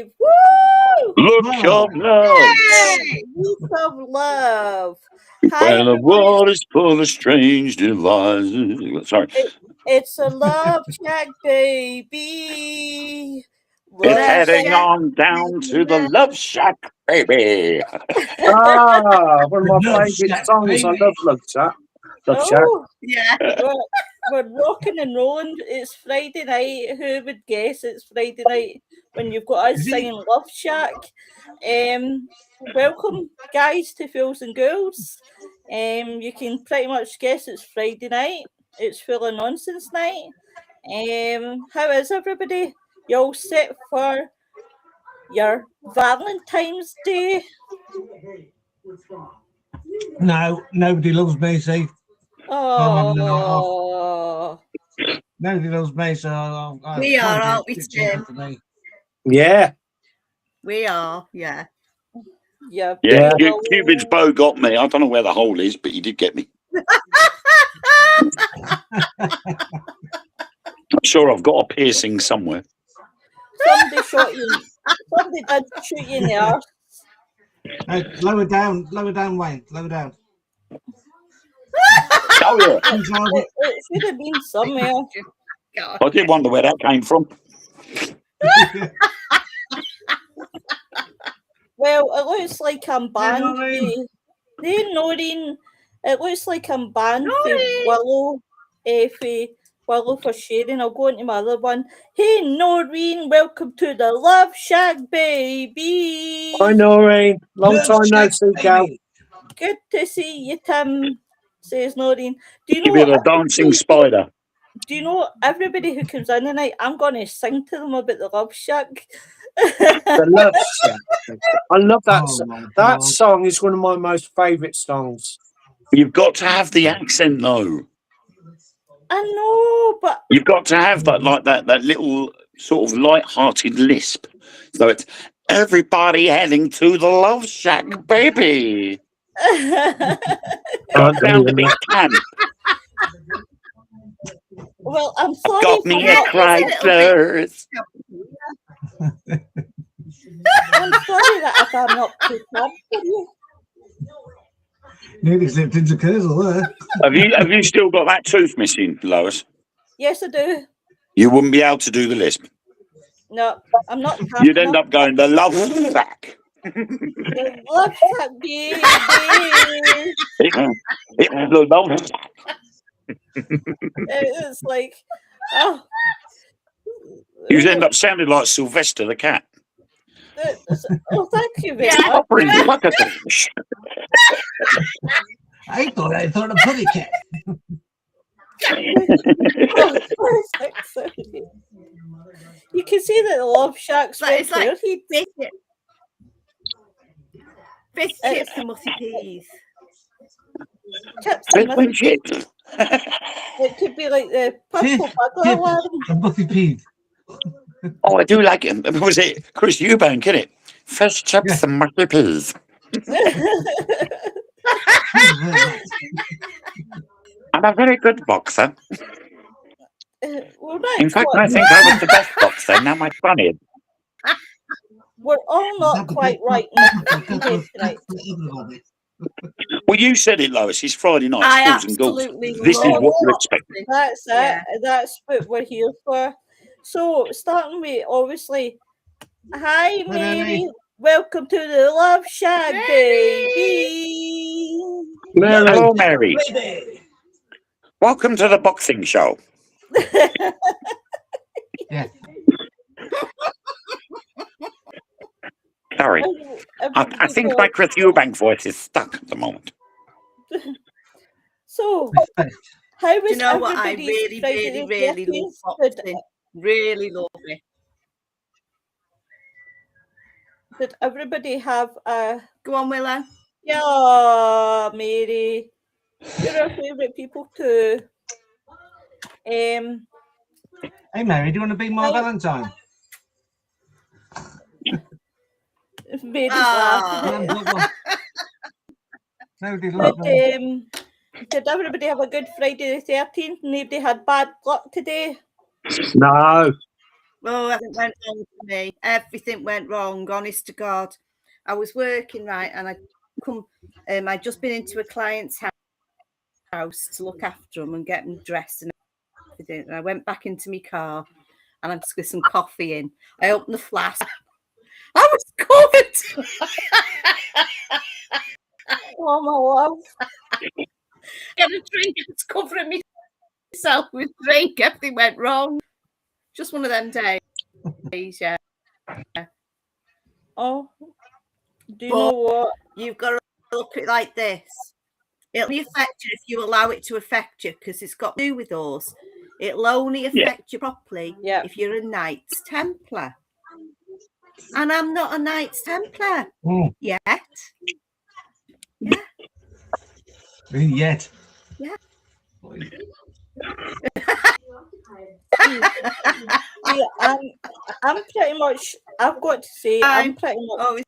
5. Woo! Look of love. Look of love. When the world is full of strange devices. Sorry. It's a love shack, baby. It's heading on down to the love shack, baby. One of my favourite songs. I love Love Shack. Love Shack. Yeah. We're rocking and rolling. It's Friday night. Who would guess it's Friday night when you've got us singing Love Shack? Welcome, guys, to Fools and Ghouls. You can pretty much guess it's Friday night. It's full of nonsense night. How is everybody? You all set for your Valentine's Day? No, nobody loves me, see. Oh. Nobody loves me, so we are, aren't we, Tim? Yeah. We are, yeah. Yeah. Cupid's bow got me. I don't know where the hole is, but he did get me. I'm sure I've got a piercing somewhere. Somebody shot you. Somebody did shoot you in the arse. Hey, lower down, Wayne, lower down. Oh, yeah. It should have been somewhere. I did wonder where that came from. Well, it looks like I'm banned. Hey, Noreen. It looks like I'm banned for Willow. Willow for sharing. I'll go into my other one. Hey, Noreen. Welcome to the Love Shack, baby. Hi, Noreen. Long time no see, gal. Good to see you, Tim, says Noreen. Do you Give know me the dancing spider. Do you know everybody who comes in tonight? I'm going to sing to them about the Love Shack. The Love Shack. I love that song. That song is one of my most favourite songs. You've got to have the accent, though. I know, but you've got to have that, like that little sort of light-hearted lisp. So it's everybody heading to the Love Shack, baby. Got down to be camp. Well, I'm sorry. Got me a Chrysler. I'm sorry that if I'm not too tough for you. Nearly slipped into Kersal there. Have you still got that tooth missing, Lois? Yes, I do. You wouldn't be able to do the lisp. No, I'm not. You'd end up going the Love Shack. The Love Shack, baby. It's the Love Shack. It's like, oh. You end up sounding like Sylvester the cat. Oh, thank you very much. I thought a putty cat. You can see that the Love Shack's it's like fish chips and musty peas. Chips and musty peas. It could be like the purple bugler one. And musty peas. Oh, I do like it. Was it Chris Eubank, isn't it? Fish chips and musty peas. I'm a very good boxer. In fact, I think I was the best boxer. Now my funny. We're all not quite right tonight. Well, you said it, Lois. It's Friday night. I absolutely absolutely This is what you're expecting. That's it. That's what we're here for. So, starting with, obviously, hi, Mary. Welcome to the Love Shack, baby. Hello, Mary. Welcome to the boxing show. Yeah. Sorry. I think my Chris Eubank voice is stuck at the moment. So, how was what I really love boxing? Really love it. Did everybody have a... Go on, Willow. Yeah, Mary. You're our favourite people too. Hey, Mary, do you want to be my Valentine? Mary's laughing. Did everybody have a good Friday the 13th? Nobody had bad luck today? No. Oh, everything went wrong for me. Everything went wrong, honest to God. I was working, right, and I'd just been into a client's house to look after them and get them dressed and everything. And I went back into my car and I just got some coffee in. I opened the flask. I was covered. Oh, my love. Get a drink. I was covering myself with drink. Everything went wrong. Just one of them days, yeah. Oh, do you know what? You've got to look at it like this. It'll only affect you if you allow it to affect you, because it's got to do with us. It'll only affect you properly if you're a Knights Templar. And I'm not a Knights Templar yet. Yeah. Yet. Yeah. Yeah, I'm pretty much, I've got to say, I'm pretty much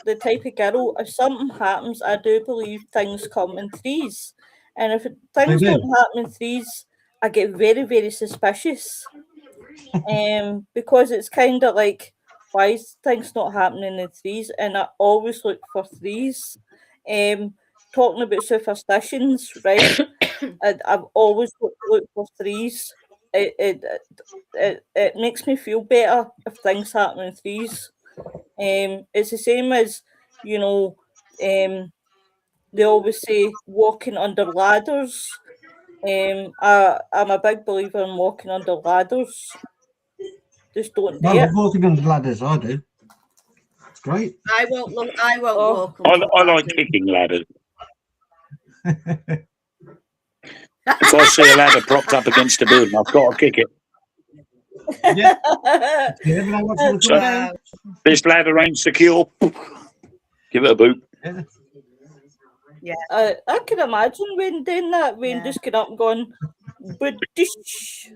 the type of girl, if something happens, I do believe things come in threes. And if things don't happen in threes, I get very, very suspicious. Because it's kind of like, why is things not happening in threes? And I always look for threes. Talking about superstitions, right? I've always looked for threes. It makes me feel better if things happen in threes. It's the same as, you know, they always say walking under ladders. I'm a big believer in walking under ladders. Just don't do it. Walking under ladders, I do. It's great. I won't walk under I like kicking ladders. If I see a ladder propped up against a building, I've got to kick it. Yeah. So, this ladder ain't secure. Give it a boot. Yeah. I can imagine when doing that, when just get up and going, British.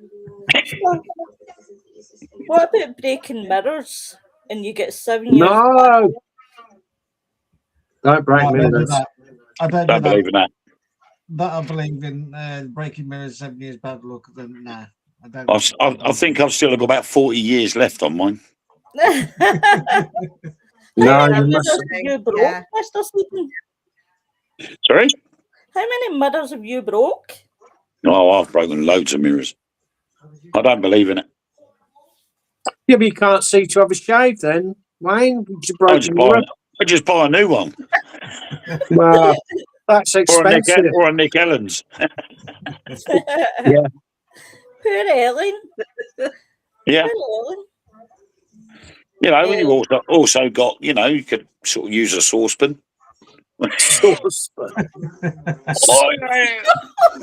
What about breaking mirrors and you get 7 years? No. Don't break mirrors. I don't believe in that. But I believe in breaking mirrors, 7 years bad luck. Then nah, I don't. I think I've still got about 40 years left on mine. No, you must. you broke, Mr. Stephen? Sorry? How many mirrors have you broke? Oh, I've broken loads of mirrors. I don't believe in it. Yeah, but you can't see to have a shave then, Wayne. I just buy a new one. Well, that's expensive. Or a Nick Ellen's. Yeah. Poor Ellen. Yeah. Poor Ellen. You know, you also got, you know, you could sort of use a saucepan. Saucepan.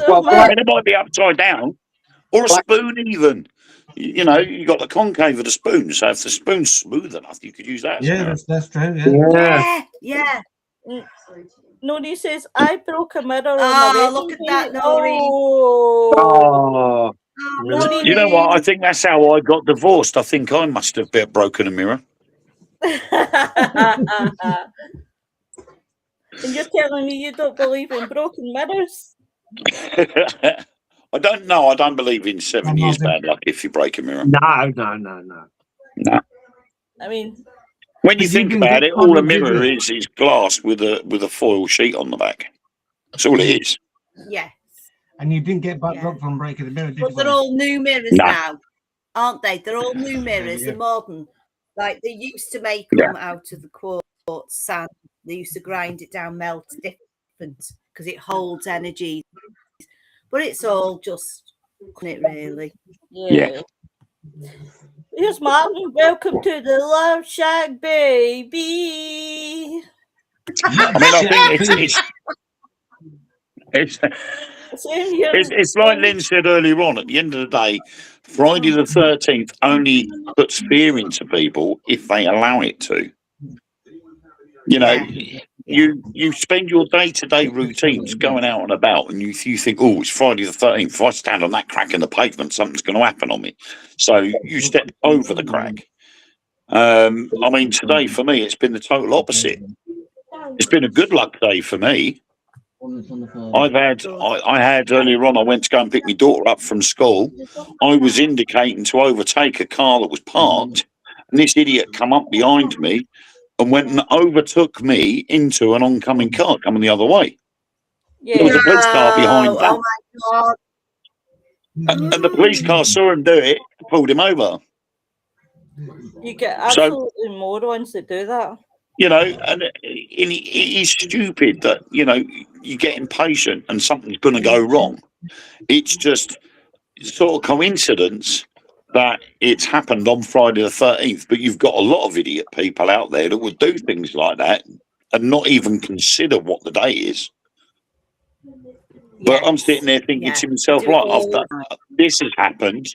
It might be upside down, or a spoon even. You know, you got the concave of the spoon, so if the spoon's smooth enough, you could use that. Yeah, that's true. Yeah. Nori says, I broke a mirror. Oh, look at that, Nori. Oh. Nori. You know what? I think that's how I got divorced. I think I must have broken a mirror. And you're telling me you don't believe in broken mirrors? I don't know. I don't believe in 7 years bad luck if you break a mirror. No. I mean, when you think about it, all a mirror is glass with a foil sheet on the back. That's all it is. Yes. And you didn't get bad luck from breaking the mirror, did you? But they're all new mirrors now, aren't they? They're all new mirrors. They're modern. Like they used to make them out of the quartz sand. They used to grind it down, melt it different because it holds energy. But it's all just, isn't it, really? Yeah. Here's Martin. Welcome to the Love Shack, baby. I mean, I think it's like Lynn said earlier on. At the end of the day, Friday the 13th only puts fear into people if they allow it to. You know, you spend your day-to-day routines going out and about, and you think, oh, it's Friday the 13th. If I stand on that crack in the pavement, something's going to happen on me. So you step over the crack. I mean, today for me, it's been the total opposite. It's been a good luck day for me. I had earlier on, I went to go and pick my daughter up from school. I was indicating to overtake a car that was parked, and this idiot come up behind me and went and overtook me into an oncoming car coming the other way. There was a police car behind that. Oh my God. And the police car saw him do it, pulled him over. You get absolutely morons that do that. You know, and it is stupid that, you know, you get impatient and something's going to go wrong. It's just sort of coincidence that it's happened on Friday the 13th, but you've got a lot of idiot people out there that would do things like that and not even consider what the day is. But I'm sitting there thinking to myself, right, this has happened.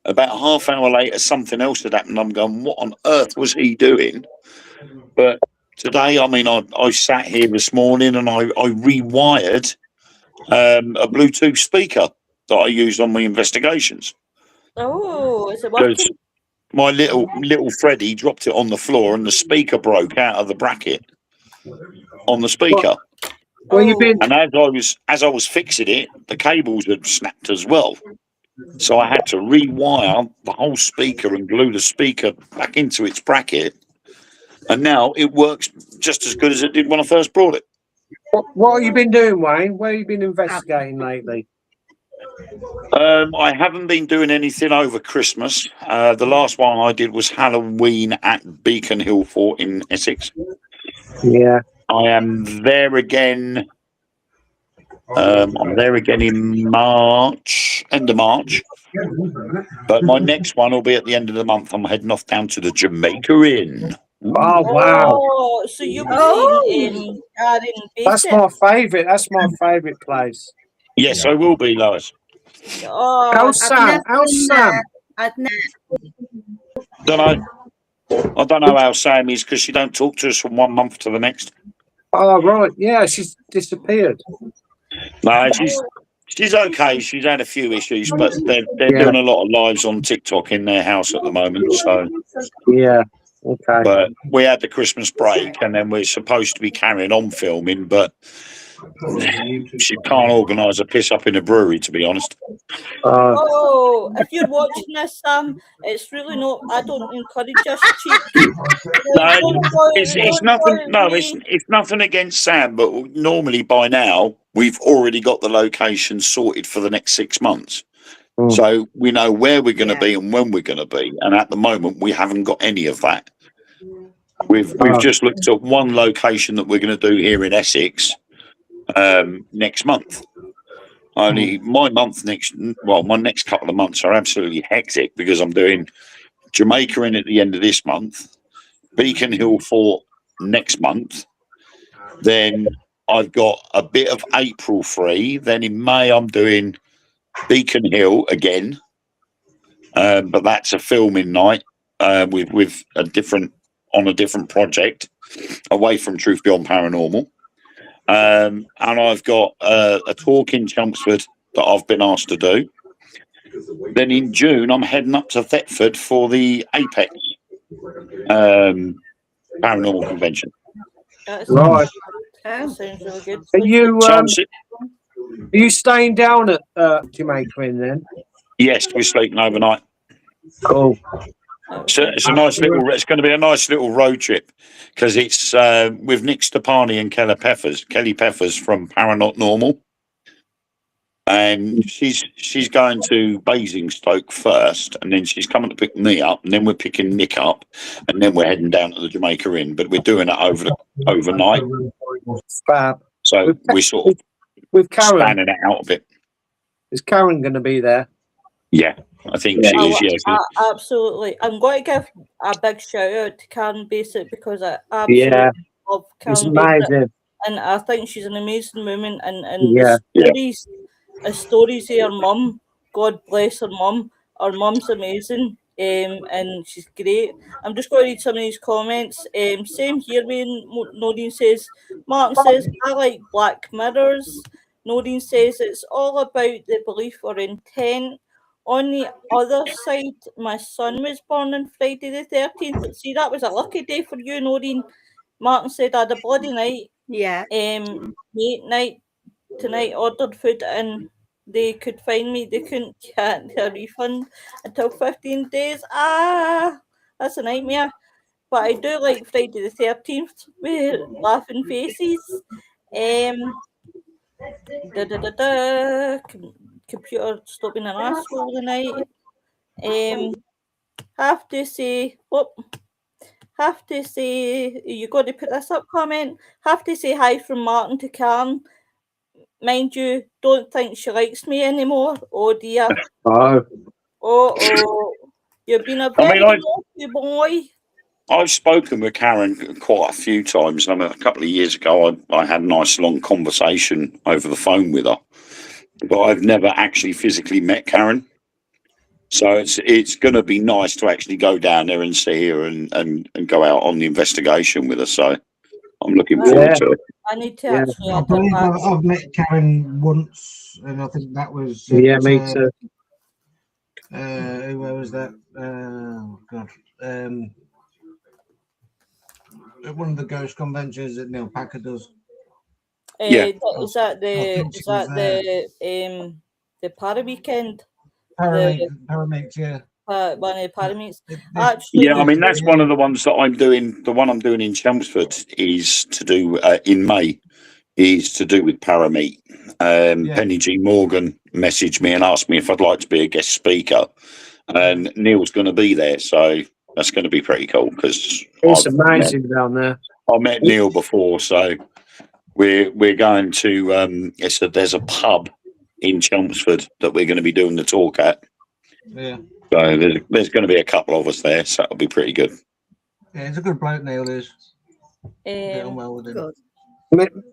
About a half hour later, something else had happened. I'm going, what on earth was he doing? But today, I mean, I sat here this morning and I rewired a Bluetooth speaker that I used on my investigations. Oh, is it working? My little Freddie dropped it on the floor and the speaker broke out of the bracket on the speaker. Well, you've been. And as I was fixing it, the cables had snapped as well. So I had to rewire the whole speaker and glue the speaker back into its bracket. And now it works just as good as it did when I first brought it. What have you been doing, Wayne? Where have you been investigating lately? I haven't been doing anything over Christmas. The last one I did was Halloween at Beacon Hill Fort in Essex. Yeah. I am there again. I'm there again in March, end of March. But my next one will be at the end of the month. I'm heading off down to the Jamaica Inn. Oh wow! Oh, so you'll be seeing That's my favourite. That's my favourite place. Yes, I will be, Lois. Oh, how's Sam? How's Sam? Don't know. I don't know how Sam is because she don't talk to us from 1 month to the next. Oh right, yeah, she's disappeared. No, she's okay. She's had a few issues, but they're doing a lot of lives on TikTok in their house at the moment. So yeah, okay. But we had the Christmas break, and then we're supposed to be carrying on filming, but she can't organise a piss up in a brewery, to be honest. Oh, if you're watching this, Sam, it's really not. I don't encourage us cheap. It's nothing. No, it's nothing against Sam, but normally by now we've already got the location sorted for the next 6 months, so we know where we're going to be and when we're going to be. And at the moment, we haven't got any of that. We've just looked at one location that we're going to do here in Essex next month. Only my next couple of months are absolutely hectic because I'm doing Jamaica Inn at the end of this month, Beacon Hill Fort next month. Then I've got a bit of April free. Then in May I'm doing Beacon Hill again, but that's a filming night with a different project away from Truth Beyond Paranormal. And I've got a talk in Chelmsford that I've been asked to do. Then in June, I'm heading up to Thetford for the Apex Paranormal Convention. Right. Sounds really good. Are you staying down at Jamaica Inn then? Yes, we're sleeping overnight. Cool. So it's a nice little. It's going to be a nice little road trip because it's with Nick Stepani and Kelly Peppers from Paranormal, and she's going to Basingstoke first, and then she's coming to pick me up, and then we're picking Nick up, and then we're heading down to the Jamaica Inn. But we're doing it overnight. Fab. So we're sort of with Karen spanning it out a bit. Is Karen going to be there? Yeah. I think she is, yeah. Absolutely. I'm going to give a big shout out to Karen Basic because I absolutely love Karen Basic. And I think she's an amazing woman. And the stories of her mum, God bless her mum. Her mum's amazing. And she's great. I'm just going to read some of these comments. Same here, when Noreen says, Martin says, I like Black Mirrors. Noreen says, it's all about the belief or intent. On the other side, my son was born on Friday the 13th. See, that was a lucky day for you, Noreen. Martin said, I had a bloody night. Yeah. Late night tonight, ordered food, and they could find me. They couldn't get their refund until 15 days. That's a nightmare. But I do like Friday the 13th with laughing faces. Computer stop being an asshole tonight. Have to say, you got to put this up comment. Have to say hi from Martin to Karen. Mind you, don't think she likes me anymore. Oh dear. Oh. You've been a very naughty boy. I've spoken with Karen quite a few times. I mean, a couple of years ago, I had a nice long conversation over the phone with her, but I've never actually physically met Karen. So it's going to be nice to actually go down there and see her and go out on the investigation with her. So I'm looking forward to it. I need to actually. I believe I've met Karen once, and I think that was me too. Where was that? Oh God. At one of the ghost conventions that Neil Packer does. Is that the para weekend? Paramates, yeah. One of the paramates. Yeah, I mean that's one of the ones that I'm doing. The one I'm doing in Chelmsford is to do in May. Is to do with Parameet. Penny G. Morgan messaged me and asked me if I'd like to be a guest speaker, and Neil's going to be there, so that's going to be pretty cool because it's amazing down there. I met Neil before, so we're going to. There's a pub in Chelmsford that we're going to be doing the talk at. Yeah. So there's going to be a couple of us there, so that'll be pretty good. Yeah, he's a good bloke, Neil is. Get on well with him. Good.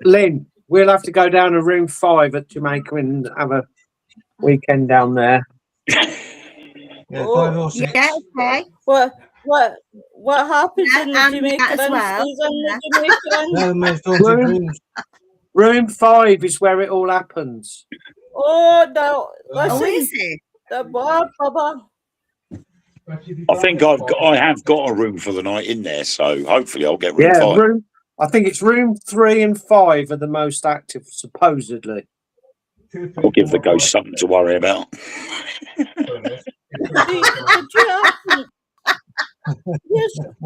Lynn, we'll have to go down to room 5 at Jamaica and have a weekend down there. Yeah, 5 or 6. Yeah, okay. What happens in the Jamaica as well? Room 5 is where it all happens. Oh no! Oh, is it? I think I have got a room for the night in there, so hopefully I'll get room 5. I think it's room 3 and 5 are the most active, supposedly. I'll give the ghost something to worry about.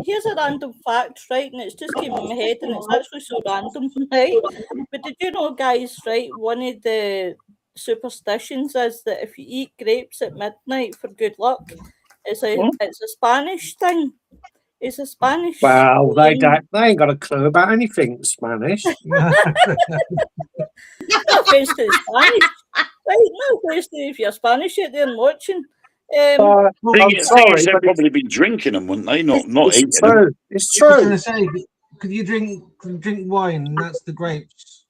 Here's a random fact, right? And it's just came in my head, and it's actually so random, right? But did you know, guys, right? One of the superstitions is that if you eat grapes at midnight for good luck, it's a Spanish thing. It's a Spanish. Well, they ain't got a clue about anything Spanish. No offense to the Spanish. Right, no offense to if you're Spanish out there and watching. I'm sorry, they've probably been drinking them, wouldn't they? Not eating them. It's true. I was going to say, could you drink wine? And that's the grapes.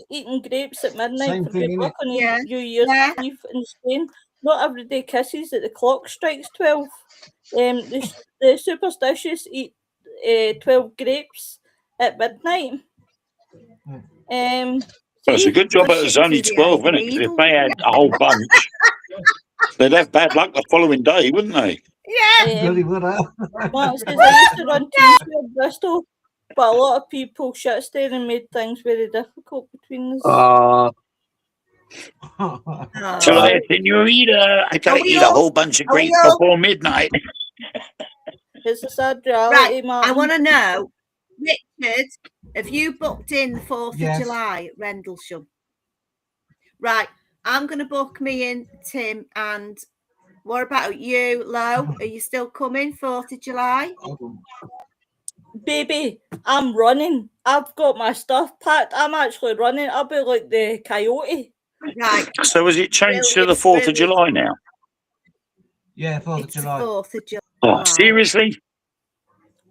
Eating grapes at midnight Same for thing, good luck on New Year's Eve in Spain. Not every day kisses that the clock strikes 12. The superstitious eat 12 grapes at midnight. It's a good job it was only 12, isn't it? Because if they had a whole bunch, they'd have bad luck the following day, wouldn't they? Yeah. Really would have. Mark says, I used to run teams in Bristol, but a lot of people shit staring and made things very difficult between us. Senorita, I gotta eat a whole bunch of grapes before midnight. It's a sad reality, Martin. I want to know, Richard, have you booked in the 4th of July, Rendlesham? Right, I'm going to book me in, Tim, and what about you, Lo? Are you still coming, 4th of July? Baby, I'm running. I've got my stuff packed. I'm actually running. I'll be like the coyote. Right. So has it changed to the 4th of July now? Yeah, 4th of July. 4th of July. Oh, seriously?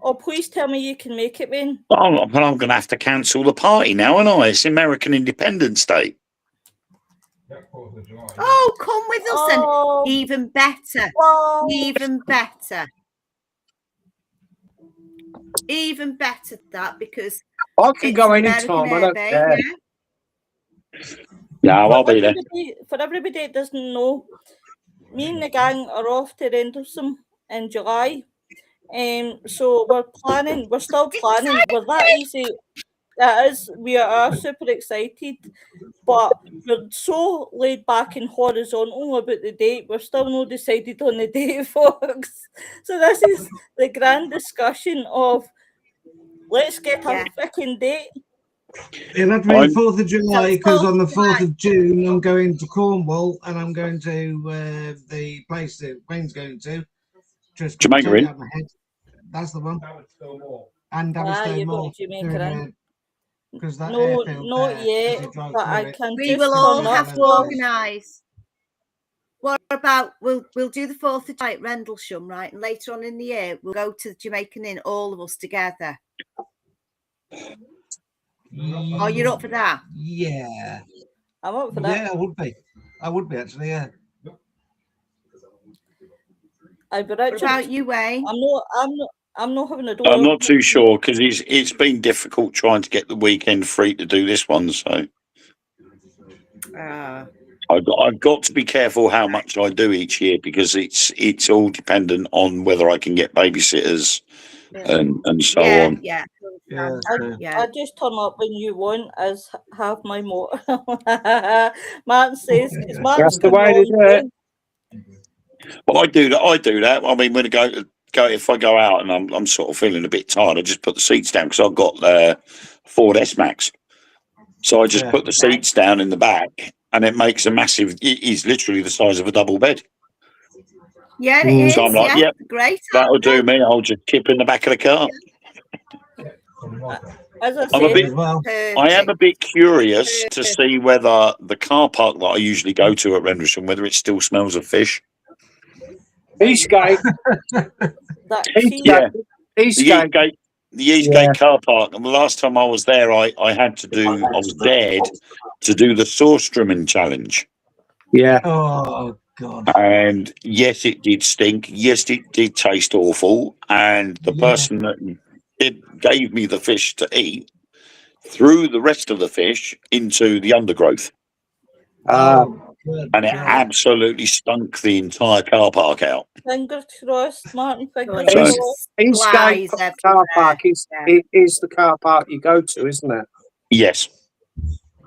Oh, please tell me you can make it, Wayne. Oh, well, I'm going to have to cancel the party now, aren't I? It's American Independence Day. Oh, come with us and even better. Even better. Even better that because I can go anytime. I don't care. No, I'll be there. For everybody that doesn't know, me and the gang are off to Rendlesham in July. So we're still planning. We're that easy. We are super excited, but we're so laid back and horizontal about the date. We're still not decided on the date, folks. So this is the grand discussion of let's get a fucking date. It'll have to be the 4th of July because on the 4th of June I'm going to Cornwall and I'm going to the place that Wayne's going to. Just Jamaica. totally out of my head. That's the one. And You're going to Jamaica. Because that no, airfield not there, yet. But I can We just will all turn have up. to organise. What about we'll do the 4th of July at Rendlesham, right? And later on in the year we'll go to the Jamaican Inn, all of us together. Oh, you're up for that? Yeah. I'm up for that. Yeah, I would be. I would be actually, yeah. What about you, Wayne? I'm not having a door. I'm not too sure because it's been difficult trying to get the weekend free to do this one. So I've got to be careful how much I do each year because it's all dependent on whether I can get babysitters and so on. Yeah. I just turn up when you want, as have my motto. Martin says, that's the way to do it. Well, I do that. I mean, when I go if I go out and I'm sort of feeling a bit tired, I just put the seats down because I've got Ford S-Max. So I just put the seats down in the back, and it makes a massive. It is literally the size of a double bed. Yeah, it is. So I'm like, yep, great. That'll do me. I'll just kip in the back of the car. As I said, I am a bit curious to see whether the car park that I usually go to at Rendlesham, whether it still smells of fish. Eastgate. The Eastgate car park. And the last time I was there, I was dared to do the sauce-trimming challenge. Yeah. Oh God. And yes, it did stink. Yes, it did taste awful. And the person that gave me the fish to eat threw the rest of the fish into the undergrowth. And it absolutely stunk the entire car park out. Fingers crossed, Martin. Fingers crossed. Eastgate car park is the car park you go to, isn't it? Yes.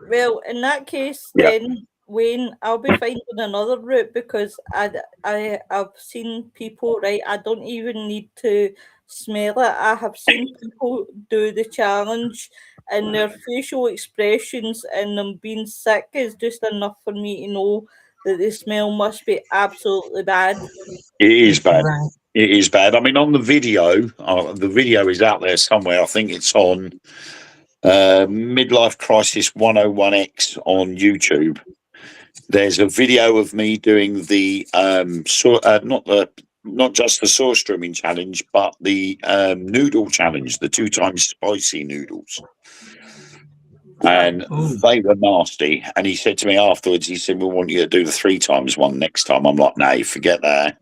Well, in that case, then, Wayne, I'll be finding another route because I've seen people, right? I don't even need to smell it. I have seen people do the challenge, and their facial expressions and them being sick is just enough for me to know that the smell must be absolutely bad. It is bad. It is bad. I mean, on the video is out there somewhere. I think it's on Midlife Crisis 101X on YouTube. There's a video of me doing the not just the sauce trimming challenge, but the noodle challenge, the 2 times spicy noodles. And they were nasty. And he said to me afterwards, he said, "We want you to do the 3 times one next time." I'm like, "No, forget that."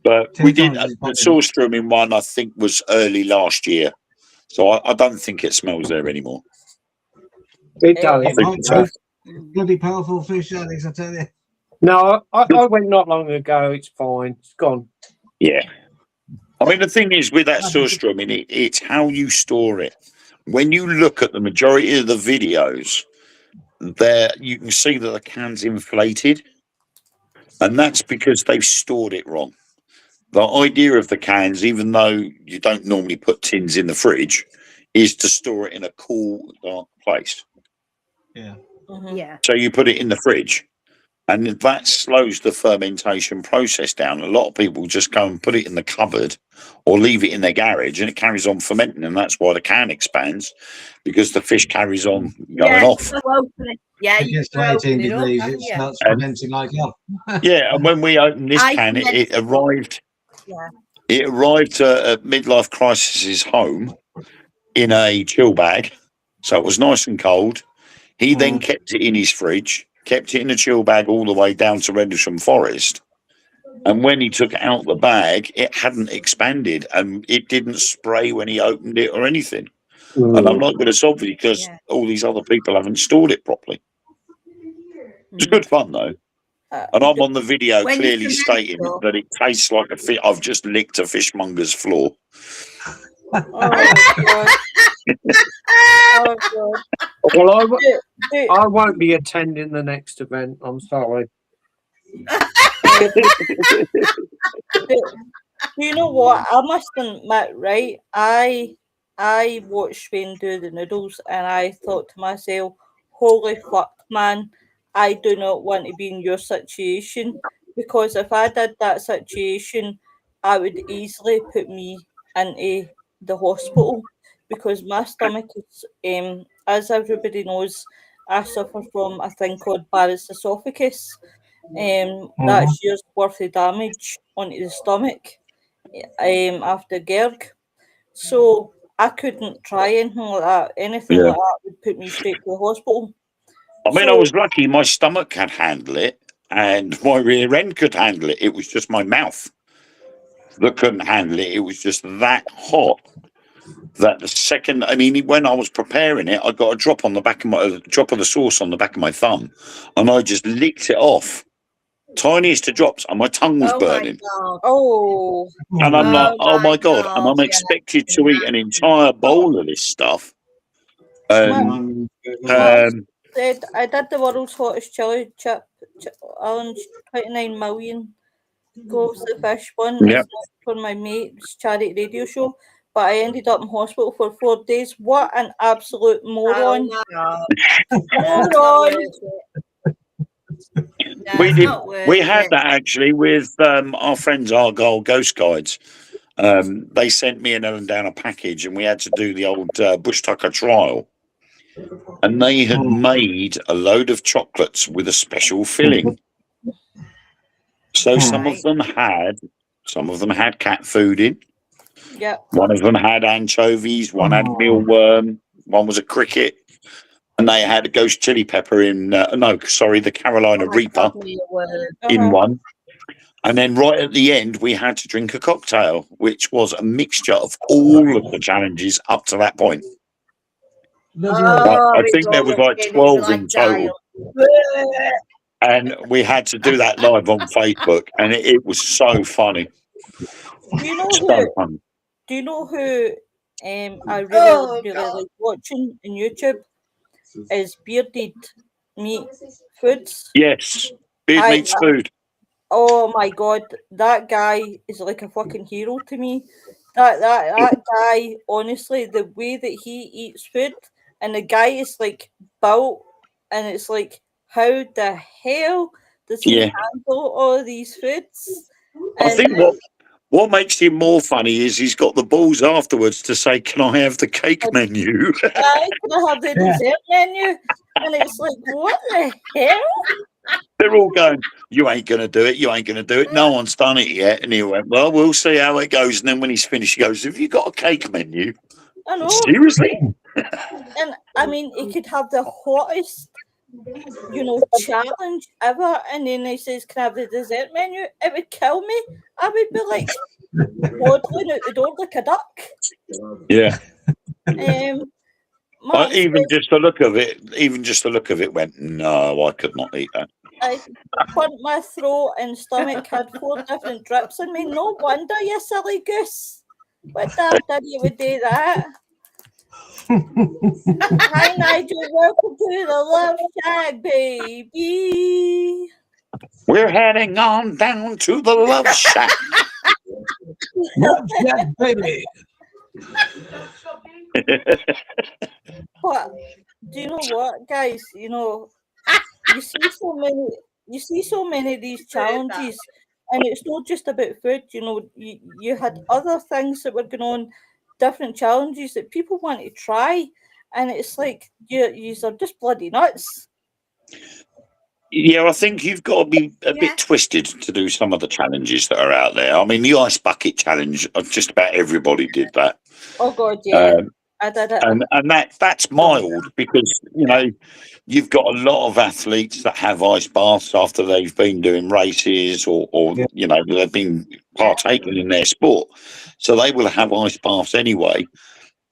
But we did the sauce trimming one. I think was early last year, so I don't think it smells there anymore. It does. Bloody powerful fish, Alex, I tell you. No, I went not long ago. It's fine. It's gone. Yeah. I mean, the thing is with that sauce trimming, it's how you store it. When you look at the majority of the videos, there you can see that the can's inflated, and that's because they've stored it wrong. The idea of the cans, even though you don't normally put tins in the fridge, is to store it in a cool, dark place. Yeah. Yeah. So you put it in the fridge, and that slows the fermentation process down. A lot of people just go and put it in the cupboard or leave it in their garage, and it carries on fermenting, and that's why the can expands, because the fish carries on going off. Yeah, it gets to 18 degrees, it starts fermenting like hell. Yeah, and when we opened this can, it arrived. Yeah. It arrived at Midlife Crisis's home in a chill bag, so it was nice and cold. He then kept it in his fridge, kept it in a chill bag all the way down to Rendlesham Forest. And when he took out the bag, it hadn't expanded and it didn't spray when he opened it or anything. And I'm like, but it's obvious because all these other people haven't stored it properly. It's good fun though. And I'm on the video clearly stating that it tastes like a fish. I've just licked a fishmonger's floor. Oh, Oh, God. Well, I won't be attending the next event. I'm sorry. Do you know what? I must admit, right? I watched Wayne do the noodles, and I thought to myself, "Holy fuck, man! I do not want to be in your situation, because if I did that situation, I would easily put me into the hospital, because my stomach is, as everybody knows, I suffer from a thing called Barrett's esophagus. That's years worth of damage onto the stomach after Gerg. So I couldn't try anything like that. Anything like that would put me straight to the hospital. I mean, I was lucky my stomach could handle it and my rear end could handle it. It was just my mouth that couldn't handle it. It was just that hot that the second, I mean, when I was preparing it, I got a drop on the back of the sauce on the back of my thumb, and I just licked it off. Tiniest of drops, and my tongue was burning. Oh. And I'm like, oh my God. And I'm expected to eat an entire bowl of this stuff. Said I did the world's hottest chili chip challenge, 29 million goes the fish one. Yep. For my mate's charity radio show, but I ended up in hospital for 4 days. What an absolute moron! Moron! We had that actually with our friends Argyle Ghost Guides. They sent me and Ellen down a package, and we had to do the old Bush Tucker trial. And they had made a load of chocolates with a special filling. So some of them had cat food in. Yeah. One of them had anchovies. One had mealworm. One was a cricket. And they had a ghost chili pepper in. The Carolina Reaper in one. And then right at the end, we had to drink a cocktail, which was a mixture of all of the challenges up to that point. I think there was like 12 in total. And we had to do that live on Facebook, and it was so funny. Do you know who I really like watching on YouTube? Is Bearded Meat Foods. Yes, Beard Meats Food. Oh my God, that guy is like a fucking hero to me. That guy, honestly, the way that he eats food, and the guy is like built, and it's like, how the hell does he handle all these foods? I think what makes him more funny is he's got the balls afterwards to say, "Can I have the cake menu?" Can I have the dessert menu? And it's like, what the hell? They're all going, "You ain't going to do it. You ain't going to do it. No one's done it yet." And he went, "Well, we'll see how it goes." And then when he's finished, he goes, "Have you got a cake menu?" I know. Seriously? And I mean, he could have the hottest, challenge ever. And then he says, "Can I have the dessert menu?" It would kill me. I would be like waddling out the door like a duck. Yeah. Just the look of it went, no, I could not eat that. I burnt my throat and stomach, had 4 different drips in me. No wonder, you silly goose. What the did you would do that? Hi Nigel, welcome to the Love Shack, baby. We're heading on down to the Love Shack. Love Shack, baby. But do you know what, guys? You see so many of these challenges, and it's not just about food. You had other things that were going on, different challenges that people want to try, and it's like you are just bloody nuts. Yeah, I think you've got to be a bit twisted to do some of the challenges that are out there. I mean, the ice bucket challenge, just about everybody did that. Oh God, yeah. I did it. And that's mild because, you've got a lot of athletes that have ice baths after they've been doing races or they've been partaking in their sport. So they will have ice baths anyway.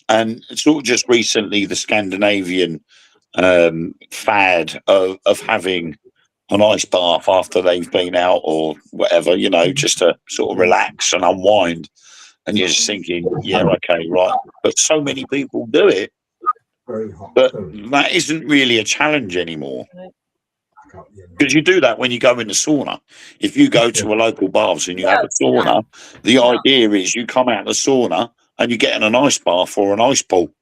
And sort of just recently, the Scandinavian fad of having an ice bath after they've been out or whatever, just to sort of relax and unwind. And you're just thinking, yeah, okay, right. But so many people do it. But that isn't really a challenge anymore. Because you do that when you go in the sauna. If you go to a local baths and you have a sauna, the idea is you come out of the sauna and you get in an ice bath or an ice pool.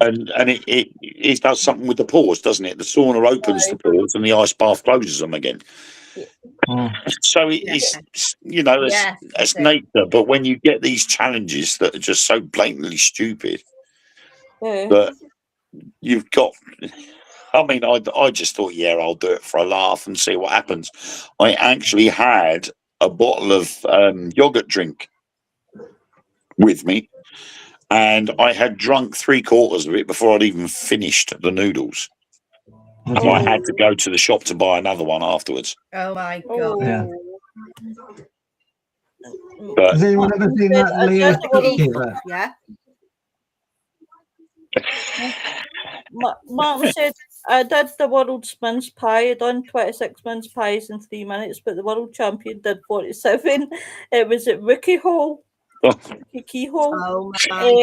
And it does something with the pores, doesn't it? The sauna opens the pores and the ice bath closes them again. So it's it's nature. But when you get these challenges that are just so blatantly stupid, that you've got. I mean, I just thought, yeah, I'll do it for a laugh and see what happens. I actually had a bottle of yogurt drink with me, and I had drunk 3/4 of it before I'd even finished the noodles. And I had to go to the shop to buy another one afterwards. Oh my God! Yeah. But, has anyone ever seen that Leah Killer? Yeah. Martin said, I did the world's mince pie. I done 26 mince pies in 3 minutes, but the world champion did 47. It was at Rookie Hall. Keyhole. Oh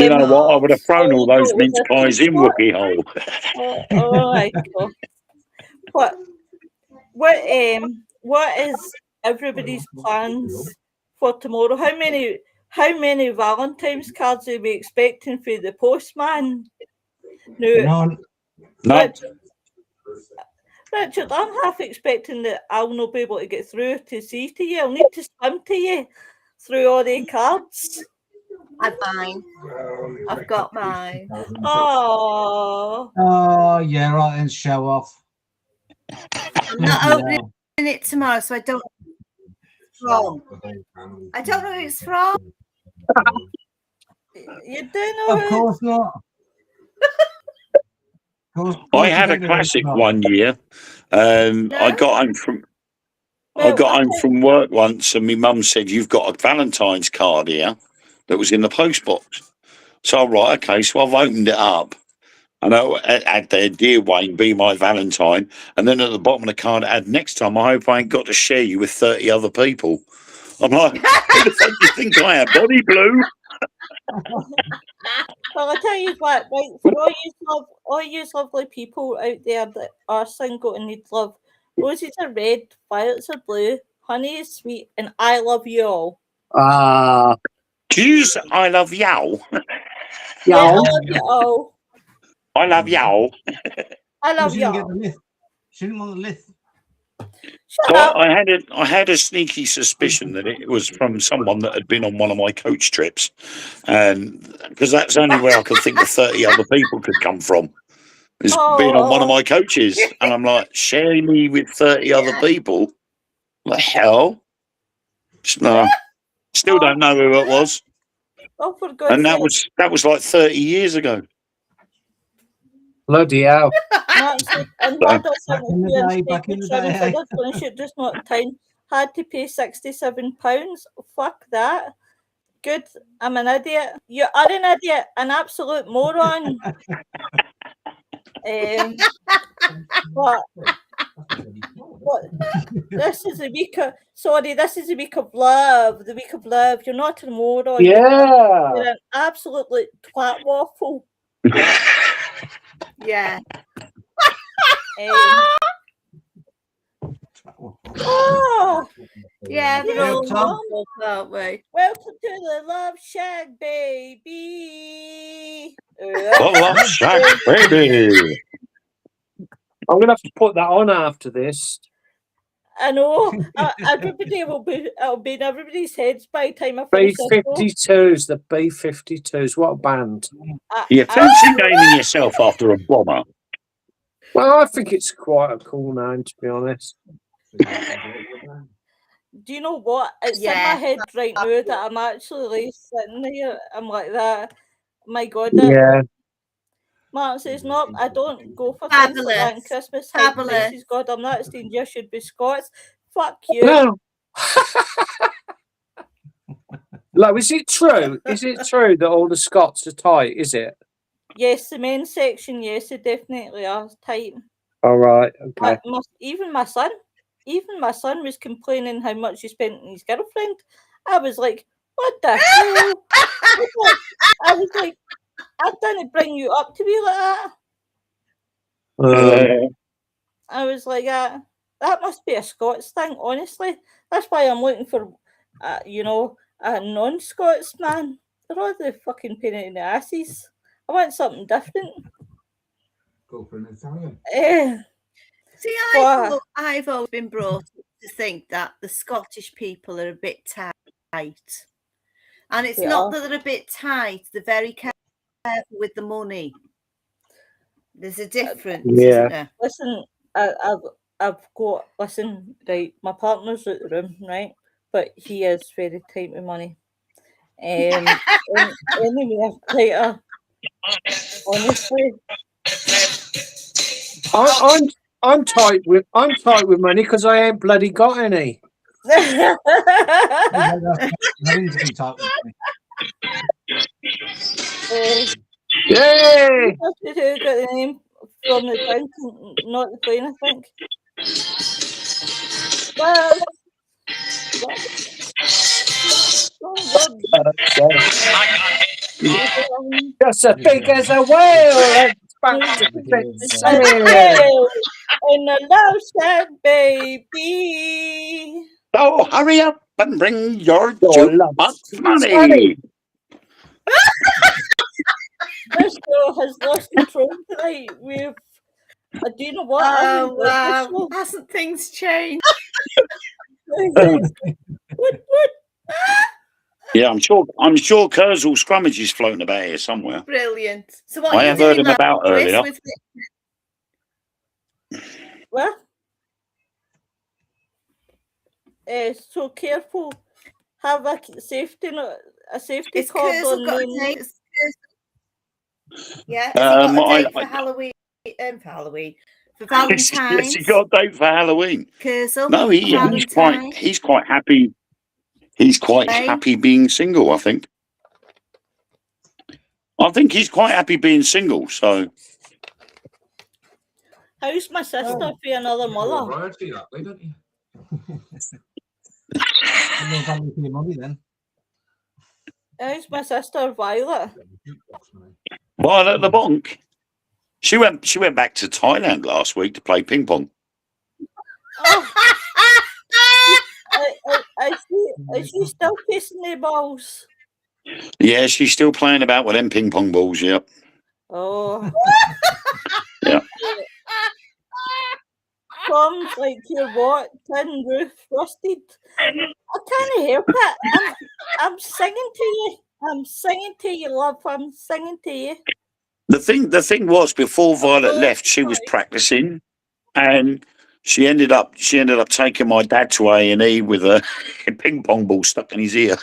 you know what? I would have thrown all those mince pies in Wookie Hole. Oh my God. What is everybody's plans for tomorrow? How many Valentine's cards are we expecting for the postman? No. Richard, I'm half expecting that I'll not be able to get through to see to you. I'll need to swim to you through all the cards. I'm fine. I've got mine. Oh, yeah, right, and show off. I'm not opening it tomorrow, so I don't know who it's from. You do know? Of course not. I had a classic one year. I got home from work once, and my mum said, "You've got a Valentine's card here that was in the post box." So, right, okay, so I've opened it up. And I had there, "Dear Wayne, be my Valentine." And then at the bottom of the card, it had, "Next time, I hope I ain't got to share you with 30 other people." I'm like, who the fuck do you think I am? Body blue? Well, I tell you what, right, for all you lovely people out there that are single and need love, roses are red, violets are blue, honey is sweet, and I love you all. Do you use I love y'all? Yeah, I love you all. I love y'all. I love She you didn't get all. the lift. She didn't want the lift. Shut up. I had a sneaky suspicion that it was from someone that had been on one of my coach trips, and because that's only where I could think of 30 other people could come from, is being on one of my coaches, and I'm like, share me with 30 other people. What the hell? No, still don't know who it was. Oh, for God's And sake. that was like 30 years ago. Bloody hell. And had us back in the day. That's when shit just not time. Had to pay £67. Fuck that. Good. I'm an idiot. You are an idiot. An absolute moron. What? This is a week of this is a week of love. The week of love. You're not a moron. Yeah. You're an absolutely twat waffle. Yeah. Yeah, we're all normal, aren't we? Welcome to the Love Shack, baby. The Love Shack, baby. I'm going to have to put that on after this. I know. Everybody will be. It'll be in everybody's heads by the time I finish this. B-52s, the B-52s. What a band. You fancy naming yourself after a bomber? Well, I think it's quite a cool name, to be honest. Do you know what? It's in my head right now that I'm actually like, sitting here. I'm like that. My God. Yeah. Martin says, "No, I don't go for things like that in Christmas. Fabulous. God, I'm not stingy. I should be Scots. Fuck you." No. Like, is it true? Is it true that all the Scots are tight? Is it? Yes, the men's section. Yes, they definitely are tight. All right. Okay. Even my son was complaining how much he spent on his girlfriend. I was like, what the hell? I was like, I didn't bring you up to be like that. I was like, that must be a Scots thing, honestly. That's why I'm looking for, you know, a non-Scots man. They're all the fucking pain in the asses. I want something different. Go for an Italian. See, I've always been brought up to think that the Scottish people are a bit tight. And it's not that they're a bit tight, they're very careful with the money. There's a difference, isn't there? Listen, I've got, right, my partner's at the room, right? But he is very tight with money. Anyway, tighter. Honestly. I'm tight with money because I ain't bloody got any. Having to be tight with me. Yay! Got the name from the drink, not the plane, I think. Just as big as a whale. In the love shack, baby. So hurry up and bring your jukebox money. This girl has lost control tonight. Do you know what? Oh, wow. Hasn't things changed? What? Yeah, I'm sure Kurzel Scrummage is floating about here somewhere. Brilliant. So what I have heard him about earlier. What? So careful. Have a safety cord on me. Yeah, has he got a date for Halloween? For Valentine's. Yes, he got a date for Halloween. No, he's quite happy. He's quite happy being single, I think. I think he's quite happy being single, so. How's my sister for another mother? Variety that way, don't you? Your money then. How's my sister Violet? Violet the Bonk. She went back to Thailand last week to play ping pong. Oh. Is she still kissing the balls? Yeah, she's still playing about with them ping pong balls, yep. Oh. Yeah. Tom's like, your what? Tin roof rusted. I can't help it. I'm singing to you. I'm singing to you, love. I'm singing to you. The thing was, before Violet left, she was practicing, and she ended up taking my dad to A&E with a ping pong ball stuck in his ear.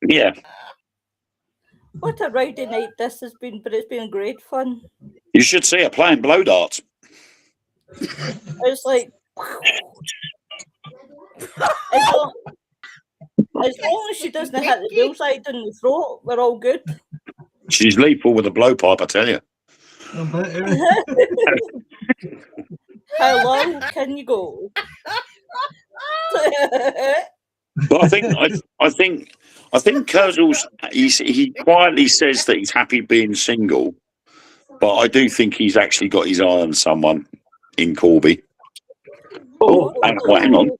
Yeah. What a rowdy night this has been, but it's been great fun. You should see her playing blow darts. It's like, as long as she doesn't hit the bullseye in the throat, we're all good. She's lethal with a blowpipe, I tell you. How long can you go? But I think Kurzel's he quietly says that he's happy being single, but I do think he's actually got his eye on someone in Corby. Oh, hang on.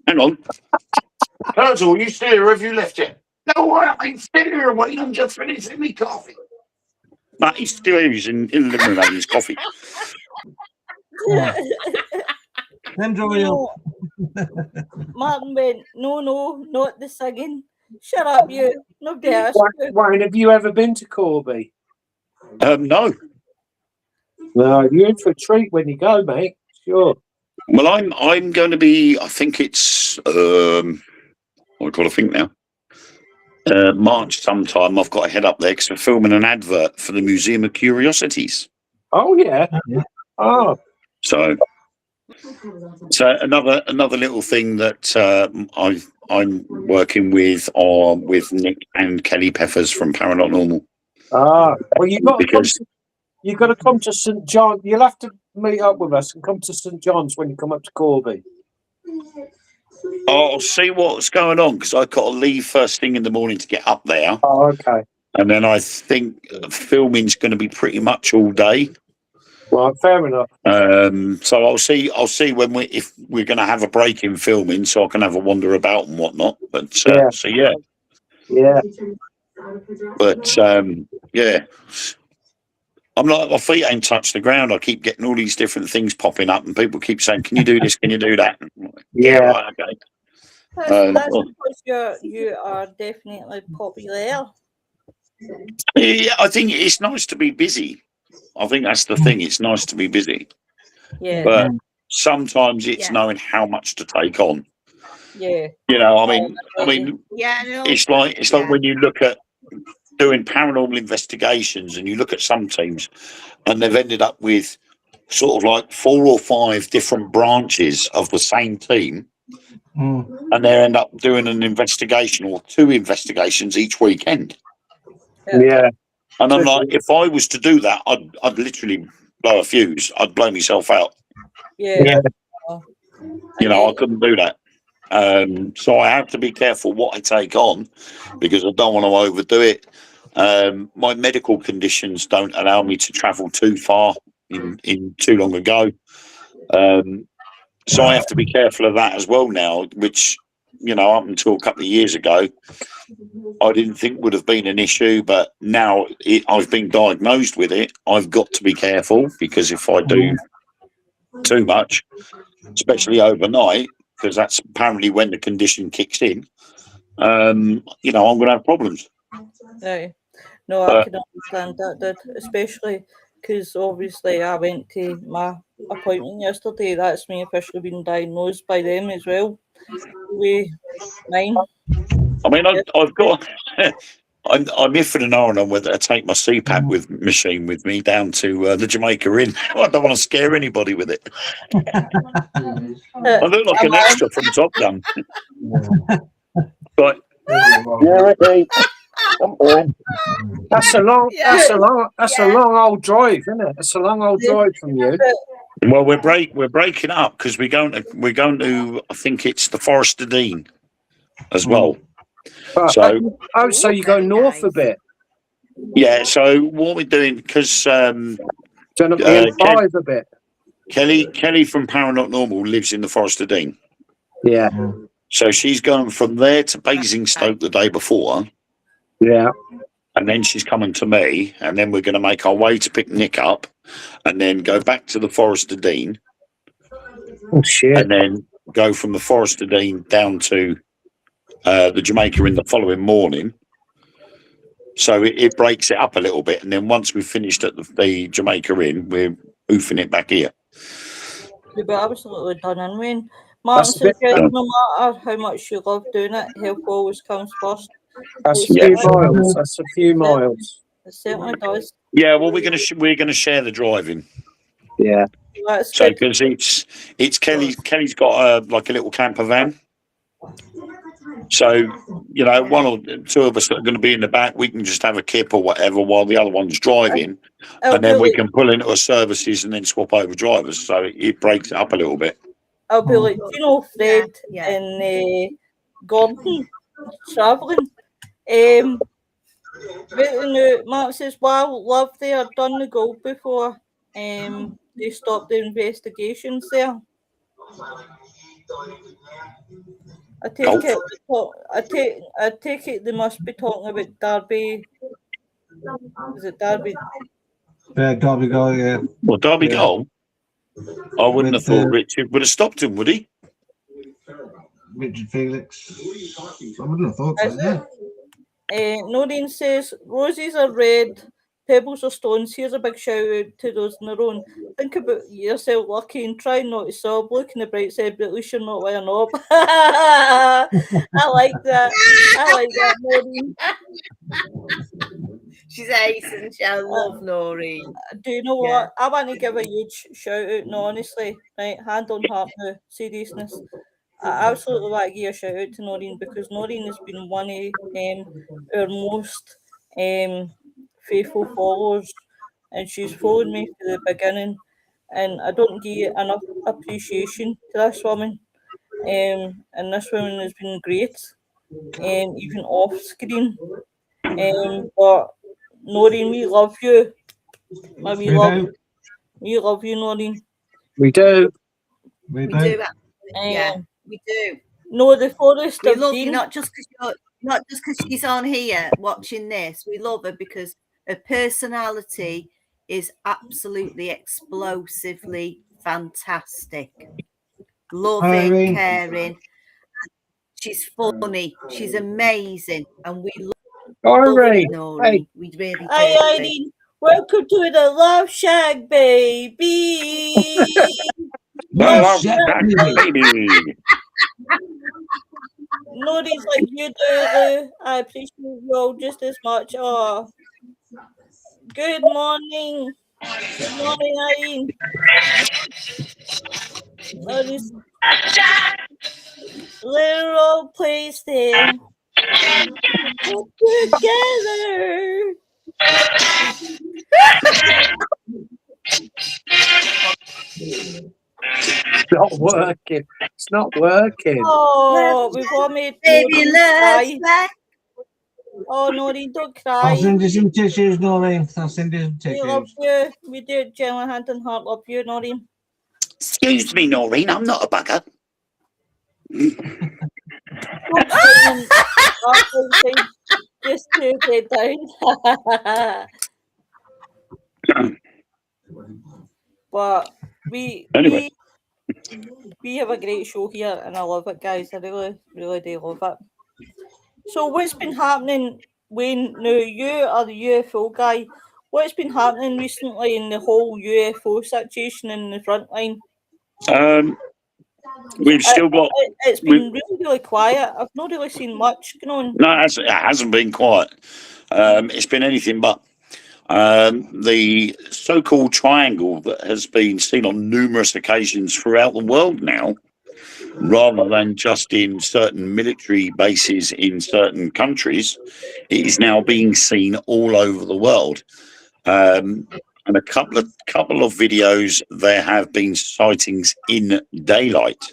Kurzel, are you still here or have you left yet? No, I'm still here waiting. I'm just finishing my coffee. No, he's still here. He's in the living room having his coffee. Enjoy. Martin went, no, not the singing. Shut up, you. Nobody asked you. Wayne, have you ever been to Corby? No. No, you're in for a treat when you go, mate. Sure. Well, I'm going to be. I think it's. I've got to think now. March sometime. I've got to head up there because we're filming an advert for the Museum of Curiosities. Oh yeah. Oh. So another little thing that I'm working with Nick and Kelly Peppers from Paranormal. Well, you've got to come to St John. You'll have to meet up with us and come to St John's when you come up to Corby? I'll see what's going on because I've got to leave first thing in the morning to get up there. Oh, okay. And then I think filming's going to be pretty much all day. Right, fair enough. So I'll see if we're going to have a break in filming, so I can have a wander about and whatnot. But Yeah. so yeah. But yeah, I'm like, my feet ain't touched the ground. I keep getting all these different things popping up, and people keep saying, "Can you do this? Can you do that?" Like, yeah, right, okay. That's because you are definitely popular. Yeah, I think it's nice to be busy. I think that's the thing. It's nice to be busy. Yeah. But sometimes it's knowing how much to take on. Yeah. You know, I mean, no, it's like when you look at doing paranormal investigations and you look at some teams and they've ended up with sort of like 4 or 5 different branches of the same team. And they end up doing an investigation or 2 investigations each weekend. Yeah. And I'm like, if I was to do that, I'd literally blow a fuse. I'd blow myself out. Yeah. You know, I couldn't do that. So I have to be careful what I take on because I don't want to overdo it. My medical conditions don't allow me to travel too far in too long ago. So I have to be careful of that as well now, which, you know, up until a couple of years ago, I didn't think would have been an issue. But now I've been diagnosed with it. I've got to be careful because if I do too much, especially overnight, because that's apparently when the condition kicks in, you know, I'm going to have problems. No, I can understand that, especially because obviously I went to my appointment yesterday. That's me officially being diagnosed by them as well. With mine. I mean, I've got. I'm iffing and ahhing on whether to take my CPAP machine with me down to the Jamaica Inn. I don't want to scare anybody with it. I look like an extra from Top Gun. But yeah, okay. That's a long old drive, isn't it? It's a long old drive from you. Well, we're breaking up because we're going to I think it's the Forest of Dean as well. So you go north a bit. Yeah. So what we're doing because Turn up the M5 a bit. Kelly from Paranormal lives in the Forest of Dean. Yeah. So she's going from there to Basingstoke the day before. Yeah. And then she's coming to me, and then we're going to make our way to pick Nick up, and then go back to the Forest of Dean. Oh shit! And then go from the Forest of Dean down to the Jamaica in the following morning. So it breaks it up a little bit, and then once we've finished at the Jamaica Inn, we're oofing it back here. You'll be absolutely done in, Wayne. Martin says, no matter how much you love doing it, health always comes first. That's a few miles. That's a few miles. It certainly does. Yeah, well, we're gonna share the driving. Yeah. That's so because it's Kelly's got like a little camper van. So, you know, 1 or 2 of us that are going to be in the back, we can just have a kip or whatever while the other one's driving, and then we can pull into our services and then swap over drivers. So it breaks it up a little bit. I'll be like, you know, Fred and Gordon travelling. Mark says, wow, love they are done the goal before they stopped the investigations there. I take it they must be talking about Derby. Is it Derby? Yeah, Derby goal, yeah. Well, Derby goal? I wouldn't have thought Richard would have stopped him, would he? Richard Felix. I wouldn't have thought so, yeah. Noreen says, roses are red, pebbles are stones. Here's a big shout out to those in their own. Think about yourself lucky and try not to sob. Look in the bright side, but at least you're not wearing knob. I like that. Noreen. She's ace and I love Noreen. Do you know what? I want to give a huge shout out, no, honestly, right? Hand on heart, no seriousness. I absolutely want to give a shout out to Noreen because Noreen has been one of our most faithful followers, and she's followed me from the beginning. and I don't give enough appreciation to this woman. And this woman has been great, even off screen. But Noreen, we love you. We love you, Noreen. We do. We do. Yeah, we do. No, the Forest we of love Dean. you not just because she's on here watching this. We love her because her personality is absolutely explosively fantastic, loving, caring. She's funny. She's amazing, and we love you, Noreen. Hey. We really do. Hi, Irene. Welcome to the Love Shack, baby. Love Shack, baby. Noreen's like you do, Lou. I appreciate you all just as much. Oh, good morning. Good morning, Irene. Noreen's literal place there. Together. It's not working. It's not working. Oh, we've all made Baby loves back. Oh, Noreen, don't cry. I'll send you some tissues, Noreen. I'll send you some We love tissues. you. We do, Gemma, hand and heart, love you, Noreen. Excuse me, Noreen, I'm not a bugger. Just to get down. But we have a great show here, and I love it, guys. I really, really do love it. So what's been happening, Wayne? Now, you are the UFO guy. What's been happening recently in the whole UFO situation in the front line? We've still got... It's been really, really quiet. I've not really seen much going on. No, it hasn't been quiet. It's been anything but. The so-called triangle that has been seen on numerous occasions throughout the world now, rather than just in certain military bases in certain countries, it is now being seen all over the world. And a couple of videos, there have been sightings in daylight,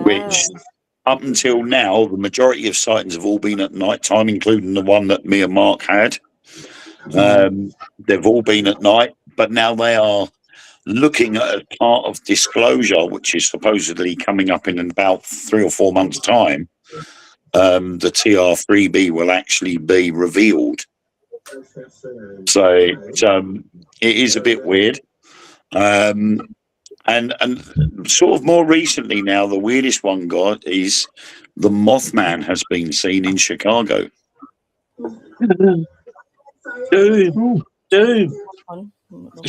which up until now, the majority of sightings have all been at night time, including the one that me and Mark had. They've all been at night, but now they are looking at a part of disclosure, which is supposedly coming up in about 3 or 4 months' time. The TR3B will actually be revealed. So it is a bit weird. And sort of more recently now, the weirdest one got is the Mothman has been seen in Chicago. Doom.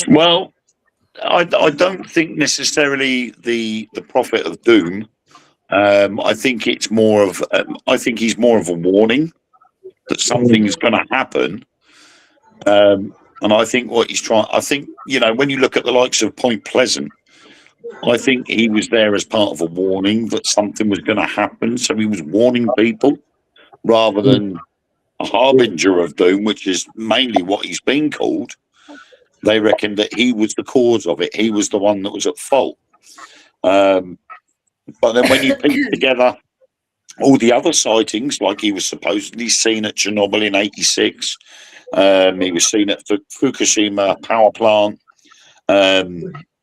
Well, I don't think necessarily the prophet of doom. I think it's more of I think he's more of a warning that something is going to happen. And I think what he's trying, I think, you know, when you look at the likes of Point Pleasant, I think he was there as part of a warning that something was going to happen. So he was warning people rather than a harbinger of doom, which is mainly what he's been called. They reckon that he was the cause of it. He was the one that was at fault. But then when you piece together all the other sightings, like he was supposedly seen at Chernobyl in '86, he was seen at Fukushima power plant.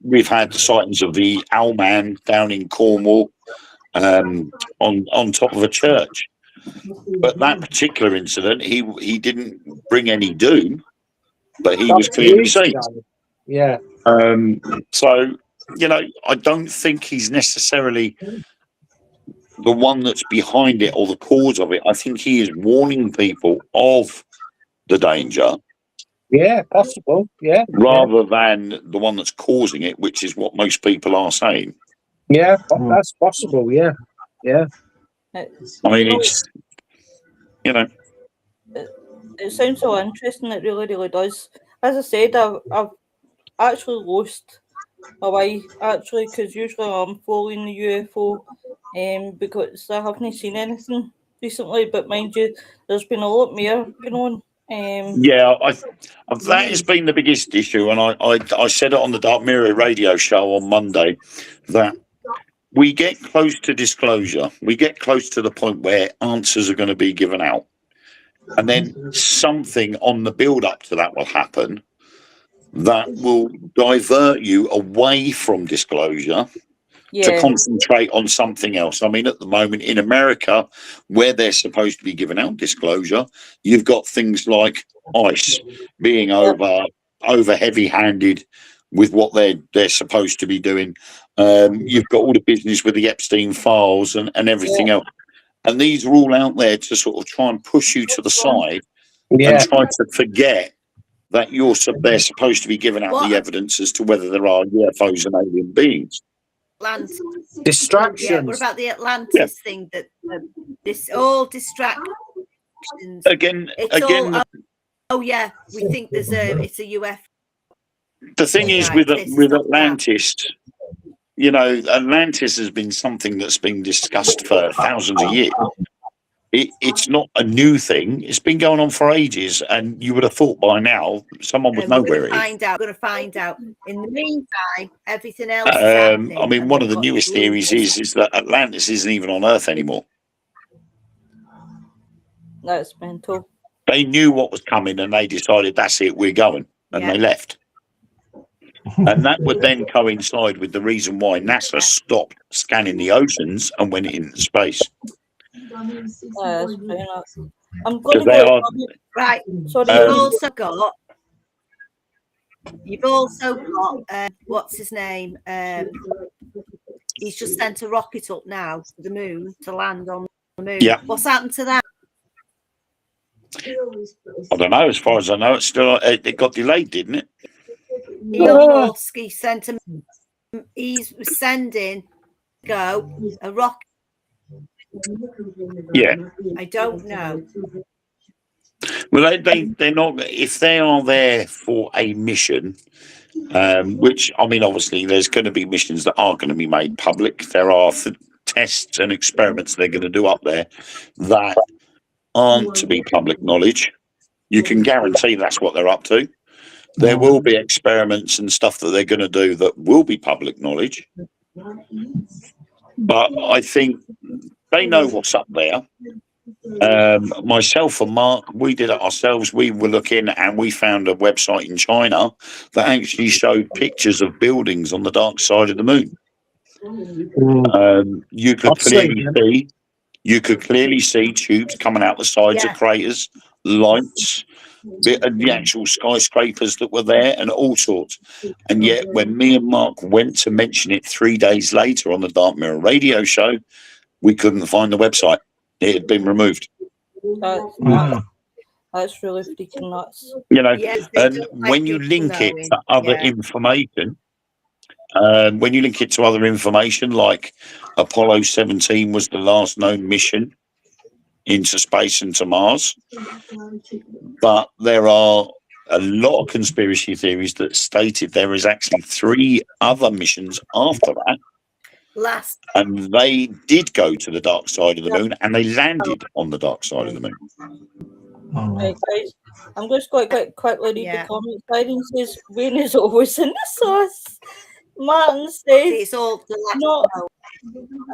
We've had sightings of the Owlman down in Cornwall on top of a church. But that particular incident, he didn't bring any doom, but he was clearly seen. Yeah. So, you know, I don't think he's necessarily the one that's behind it or the cause of it. I think he is warning people of the danger. Yeah, possible. Yeah. Rather than the one that's causing it, which is what most people are saying. Yeah, that's possible. Yeah. Yeah. I mean, it's, you know. It sounds so interesting. It really, really does. As I said, I've actually lost my wife, actually, because usually I'm following the UFO because I haven't seen anything recently. But mind you, there's been a lot more going on. That has been the biggest issue, and I said it on the Dark Mirror radio show on Monday that we get close to disclosure. We get close to the point where answers are going to be given out, and then something on the build-up to that will happen that will divert you away from disclosure to concentrate on something else. I mean, at the moment in America, where they're supposed to be giving out disclosure, you've got things like ICE being over heavy-handed with what they're supposed to be doing. You've got all the business with the Epstein files and everything else. And these are all out there to sort of try and push you to the side and try to forget that they're supposed to be giving out the evidence as to whether there are UFOs and alien beings. Atlantis. Distractions. Yeah, what about the Atlantis thing? That this all distractions. Again. We think it's a UFO. The thing is with Atlantis, Atlantis has been something that's been discussed for thousands of years. It's not a new thing. It's been going on for ages, and you would have thought by now someone would know where it is. We're going to find out. In the meantime, everything else. I mean, one of the newest theories is that Atlantis isn't even on Earth anymore. That's mental. They knew what was coming, and they decided that's it. We're going, and they left. And that would then coincide with the reason why NASA stopped scanning the oceans and went into space. I'm going to go right. So you've also got what's his name? He's just sent a rocket up now to the moon to land on the moon. Yeah. What's happened to that? I don't know. As far as I know, it's still it got delayed, didn't it? Elon Musk sent him. He's sending a rocket. Yeah. I don't know. Well, they're not. If they are there for a mission, which I mean, obviously, there's going to be missions that are going to be made public. There are tests and experiments they're going to do up there that aren't to be public knowledge. You can guarantee that's what they're up to. There will be experiments and stuff that they're going to do that will be public knowledge. But I think they know what's up there. Myself and Mark, we did it ourselves. We were looking and we found a website in China that actually showed pictures of buildings on the dark side of the moon. You could clearly see tubes coming out the sides of craters, lights, the actual skyscrapers that were there, and all sorts. And yet, when me and Mark went to mention it 3 days later on the Dark Mirror radio show, we couldn't find the website. It had been removed. That's really freaking nuts. And when you link it to other information, like Apollo 17 was the last known mission into space and to Mars, but there are a lot of conspiracy theories that stated there is actually 3 other missions after that. And they did go to the dark side of the moon, and they landed on the dark side of the moon. Right, guys, I'm just going to quickly read the comments. Irene says, Wayne is always in the sauce. Martin says, it's all not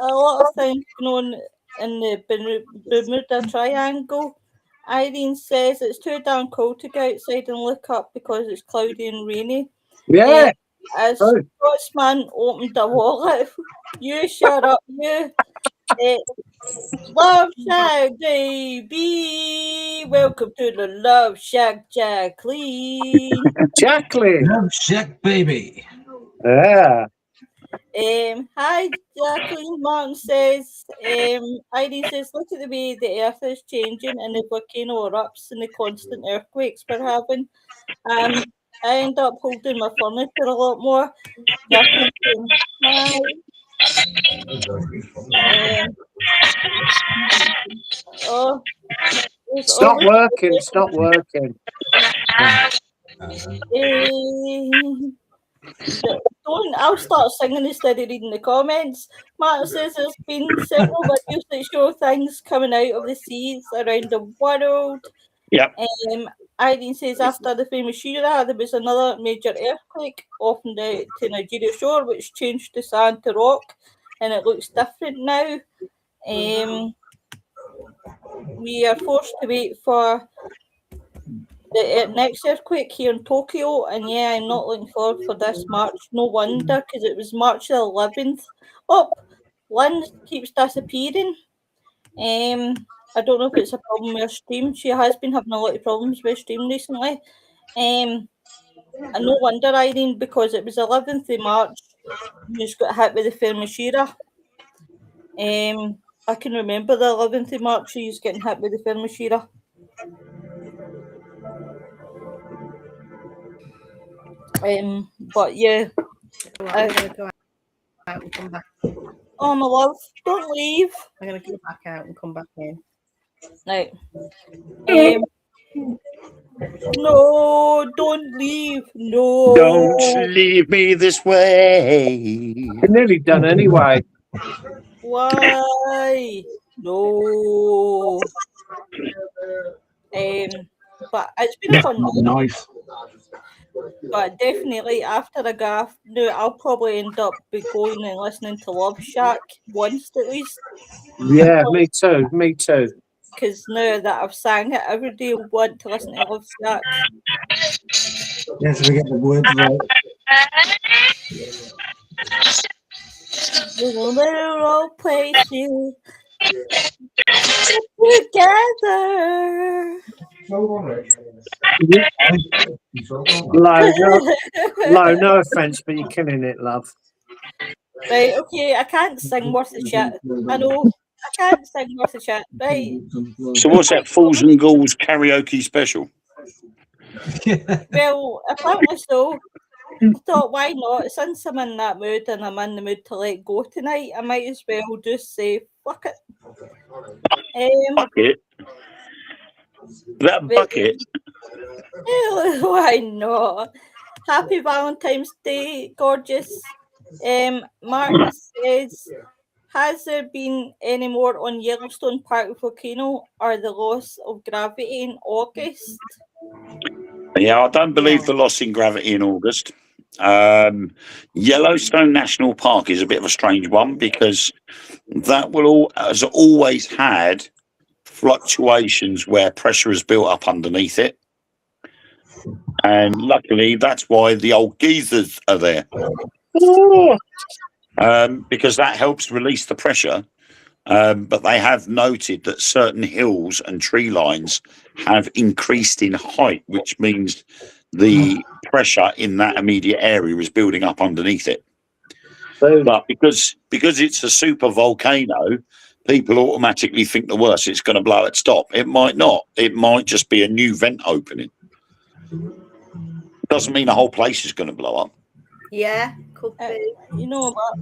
a lot of things going on in the Bermuda Triangle. Irene says it's too darn cold to go outside and look up because it's cloudy and rainy. Yeah. As Scotsman opened a wallet, you shut up, you. Love Shack, baby. Welcome to the Love Shack, Jacqueline. Jacqueline. Love Shack, baby. Yeah. Hi, Jacqueline. Martin says, Irene says, look at the way the earth is changing and the volcano erupts and the constant earthquakes we're having. I end up holding my furniture a lot more. Jacqueline saying, hi. It's not working. It's not working. I'll start singing instead of reading the comments. Martin says there's been several videos that show things coming out of the seas around the world. Yeah. Irene says after the famous Shira, there was another major earthquake off the to Nigeria shore, which changed the sand to rock, and it looks different now. We are forced to wait for the next earthquake here in Tokyo, and yeah, I'm not looking forward for this March. No wonder, because it was March the 11th. Oh, Lynn keeps disappearing. I don't know if it's a problem with her stream. She has been having a lot of problems with stream recently. And no wonder, Irene, because it was 11th of March, you just got hit with the Fermashira. I can remember the 11th of March, she was getting hit with the Fermashira. But yeah. I'm going to go out and come back. Oh, my love, don't leave. I'm going to go back out and come back in. Right. No, don't leave. No. Don't leave me this way. We're nearly done anyway. Why? No. But it's been a fun night. Nice. But definitely after a gaff, no, I'll probably end up going and listening to Love Shack once at least. Yeah, me too. Me too. Because now that I've sang it, every day I want to listen to Love Shack. Yes, we get the words right. We will never place you together. No offense, but you're killing it, love. Right, okay, I can't sing worth the shit. I know, I can't sing worth the shit. Right. So what's that Fools and Ghouls karaoke special? Well, apparently so. I thought, why not? Since I'm in that mood and I'm in the mood to let go tonight, I might as well just say, fuck it. Bucket? That bucket? Why not? Happy Valentine's Day, gorgeous. Mark says, has there been any more on Yellowstone Park volcano or the loss of gravity in August? Yeah, I don't believe the loss in gravity in August. Yellowstone National Park is a bit of a strange one because that has always had fluctuations where pressure is built up underneath it. And luckily, that's why the old geezers are there. Because that helps release the pressure. But they have noted that certain hills and tree lines have increased in height, which means the pressure in that immediate area is building up underneath it. But because it's a super volcano, people automatically think the worst. It's going to blow at stop. It might not. It might just be a new vent opening. Doesn't mean the whole place is going to blow up. Yeah, could be. You know what?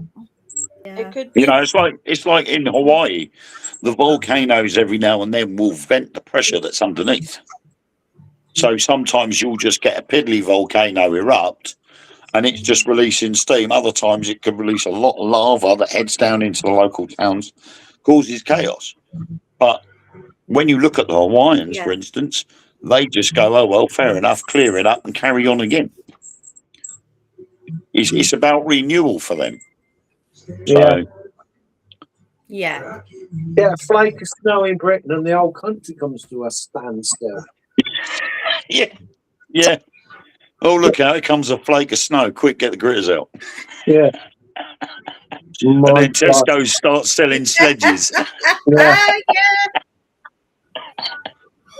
Yeah. It could be. You know, it's like in Hawaii, the volcanoes every now and then will vent the pressure that's underneath. So sometimes you'll just get a piddly volcano erupt and it's just releasing steam. Other times it can release a lot of lava that heads down into the local towns, causes chaos. But when you look at the Hawaiians, for instance, they just go, oh, well, fair enough, clear it up and carry on again. It's about renewal for them. Yeah. Yeah. Yeah, a flake of snow in Britain and the whole country comes to a standstill. Yeah. Oh, look out, here comes a flake of snow. Quick, get the gritters out. Yeah. And then Tesco starts selling sledges.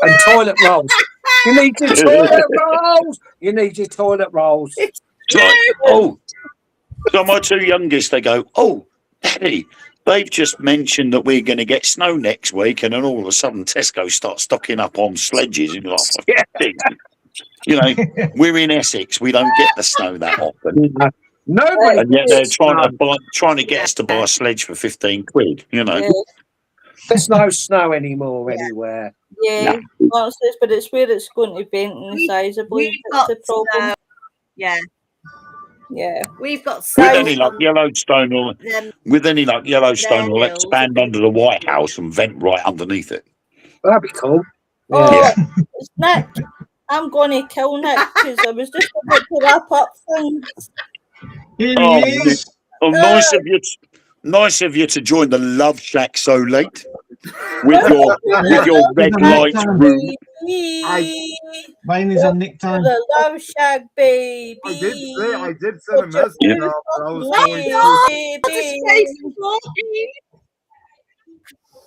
And toilet rolls. You need your toilet rolls. You need your toilet rolls. So my two youngest, they go, oh, Daddy, they've just mentioned that we're going to get snow next week, and then all of a sudden Tesco starts stocking up on sledges. And you're like, you know, we're in Essex. We don't get the snow that often. Nobody. And yet they're trying to get us to buy a sledge for 15 quid, you know. There's no snow anymore anywhere. Yeah, no. But it's where it's going to vent in the size, I believe. That's the problem. Yeah. We've got with any luck, Yellowstone will expand under the White House and vent right underneath it. That'd be cool. Oh, Nick, I'm gonna kill Nick because I was just about to wrap up things. Here Oh, he is. nice of you. Nice of you to join the Love Shack so late with your red light room. Mine is on Nick time. The Love Shack, baby. I did send a message out, but I was going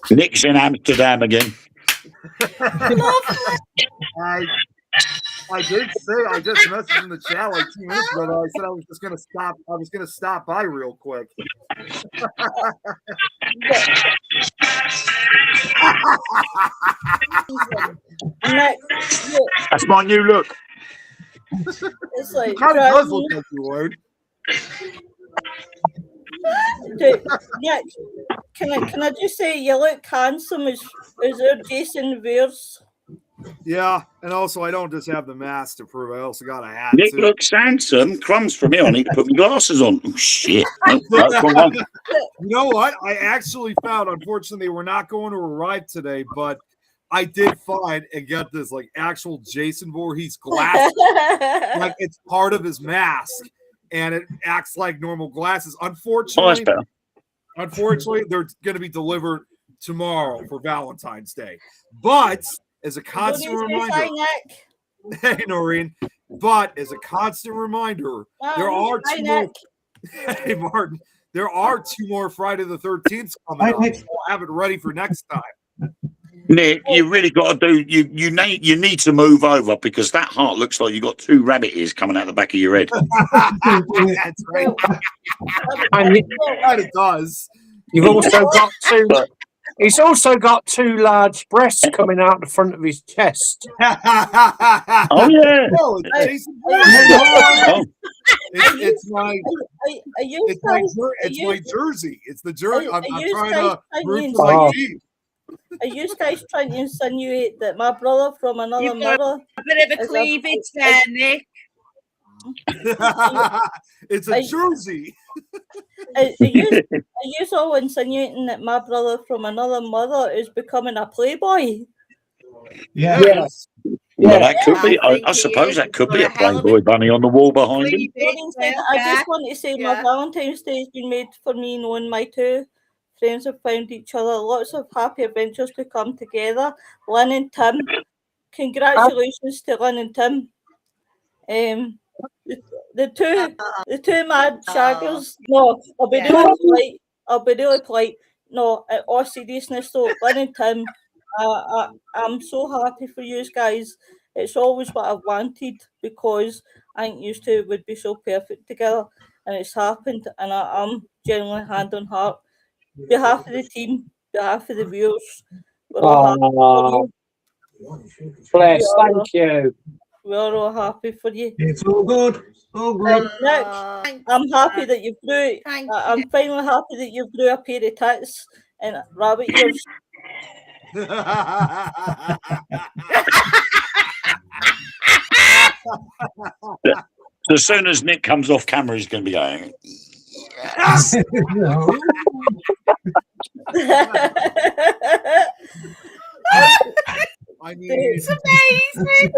to. Nick's in Amsterdam again. I did say I just messaged in the chat like 2 minutes ago. I said I was just gonna stop. I was gonna stop by real quick. That's my new look. It's like It kind of does look like you, Wade. Nick, can I just say you look handsome as our Jason Wears. Yeah, and also I don't just have the mask to prove. I also got a hat. Nick too. looks handsome. Crumbs for me. I need to put my glasses on. Oh, shit. No, come on. You know what? I actually found, unfortunately, we're not going to arrive today, but I did find, and get this, like actual Jason Voorhees glasses. Like it's part of his mask, and it acts like normal glasses. Unfortunately, they're going to be delivered tomorrow for Valentine's Day. But as a constant reminder, hey Noreen, but as a constant reminder, there are two more. Hey Martin, there are 2 more Friday the 13th coming up. So we'll have it ready for next time. Nick, you really got to do. You need to move over because that heart looks like you got 2 rabbit ears coming out the back of your head. That's right. And It does. you've also got 2. He's also got 2 large breasts coming out the front of his chest. Oh yeah. No, it's Jason. It's my jersey. It's the jersey. I'm trying to root for my team. Are you guys trying to insinuate that my brother from another mother? A bit of a cleavage there, Nick. It's a jersey. Are you all insinuating that my brother from another mother is becoming a playboy? Yeah. Yes. Well, that could be. I suppose that could be a Playboy bunny on the wall behind him. I just want to say my Valentine's Day has been made for me, knowing my 2 friends have found each other. Lots of happy adventures to come together. Lynn and Tim. Congratulations to Lynn and Tim. The two mad shaggers. No, I'll be really polite. No, in all seriousness though, Lynn and Tim, I'm so happy for you guys. It's always what I've wanted because I think you 2 would be so perfect together, and it's happened. And I'm genuinely hand on heart, behalf of the team, behalf of the viewers. We're all happy for you. Bless, thank you. We're all happy for you. It's all good. All good. Nick, I'm happy that you grew. I'm finally happy that you grew a pair of tits and rabbit ears. So as soon as Nick comes off camera, he's going to be going. Yes. I mean, it's amazing.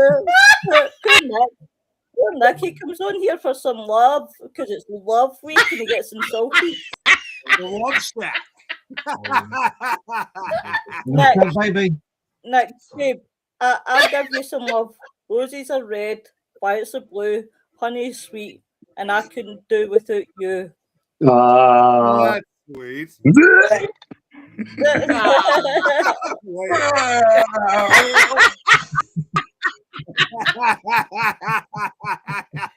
Poor Nick, he comes on here for some love because it's love week and he gets insulted. The Love Shack. Nick, babe, I'll give you some love. Roses are red, violets are blue, honey is sweet, and I couldn't do without you. That's sweet.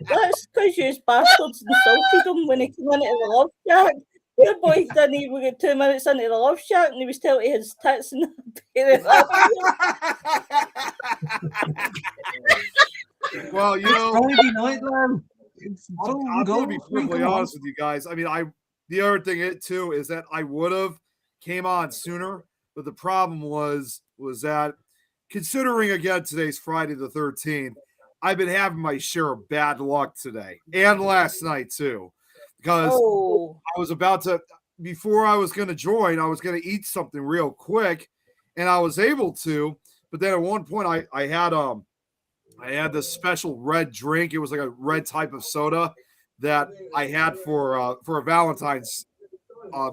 That's because you bastards insulted him when he came into the Love Shack. Your boy didn't even get 2 minutes into the Love Shack and he was telling his tits and Well, you know, Friday night, man. I'm going to be perfectly honest with you guys. I mean, the other thing too is that I would have came on sooner, but the problem was that considering again today's Friday the 13th, I've been having my share of bad luck today and last night too, because I was about to, before I was going to join, I was going to eat something real quick, and I was able to, but then at one point I I had this special red drink. It was like a red type of soda that I had for a Valentine's,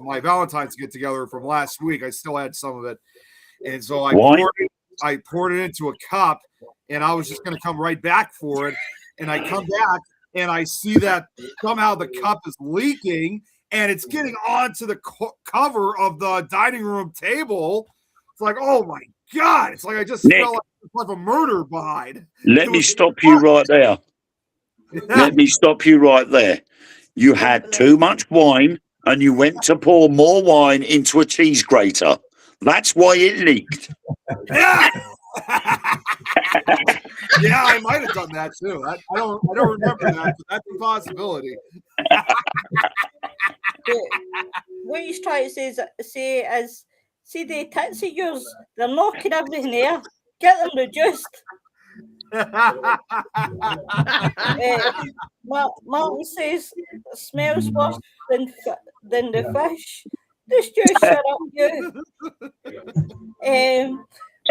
my Valentine's get together from last week. I still had some of it, and so I poured it into a cup, and I was just going to come right back for it, and I come back and I see that somehow the cup is leaking, and it's getting onto the cover of the dining room table. It's like, oh my God! It's like I just felt like a murder behind. Let me stop you right there. Let me stop you right there. You had too much wine and you went to pour more wine into a cheese grater. That's why it leaked. Yeah. Yeah, I might have done that too. I don't remember that, but that's a possibility. What he's trying to say is, see the tits of yours, they're knocking everything there. Get them reduced. Martin says, smells worse than the fish. Just you shut up, you.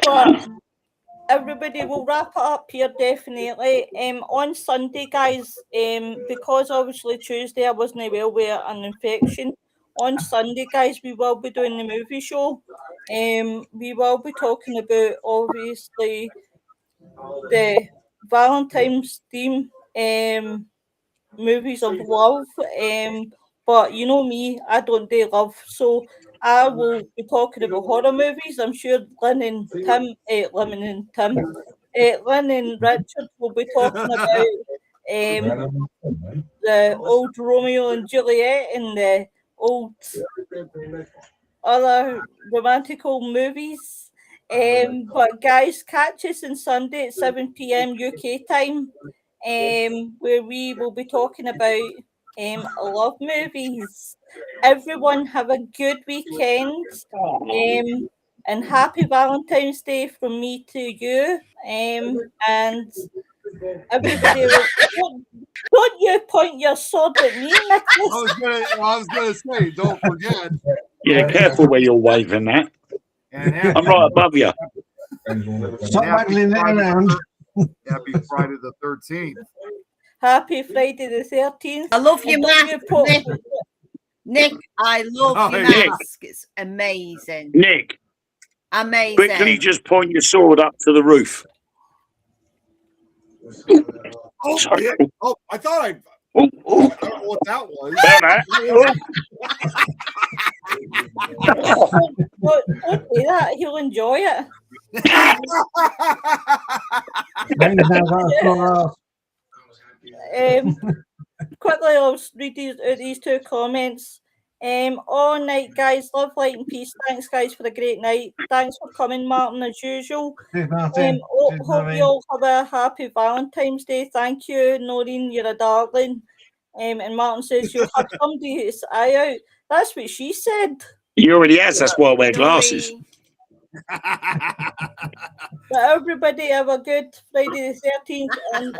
But everybody will wrap it up here definitely. On Sunday, guys, because obviously Tuesday I wasn't well with an infection. On Sunday, guys, we will be doing the movie show. We will be talking about obviously the Valentine's theme, movies of love. But you know me, I don't do love, so I will be talking about horror movies. I'm sure Lynn and Richard will be talking about the old Romeo and Juliet and the old other romantical movies. But guys, catch us on Sunday at 7 p.m. UK time, where we will be talking about love movies. Everyone have a good weekend, and happy Valentine's Day from me to you. And everybody, don't you point your sword at me, Nicholas. I was gonna say, don't forget. Yeah, careful where you're waving that. I'm right above you. Stop waggling it around. Happy Friday the 13th. Happy Friday the 13th. I love your mask, Nick. I love your mask. It's amazing. Nick, amazing. Quickly, just point your sword up to the roof. Oh, yeah. Oh, I thought I don't know what that was. Don't do that. He'll enjoy it. Quickly, I'll read these two comments. All night, guys. Love, light, and peace. Thanks, guys, for a great night. Thanks for coming, Martin, as usual. Hope you all have a happy Valentine's Day. Thank you, Noreen. You're a darling. And Martin says you'll have somebody's eye out. That's what she said. He already has. That's why I wear glasses. But everybody have a good Friday the 13th. And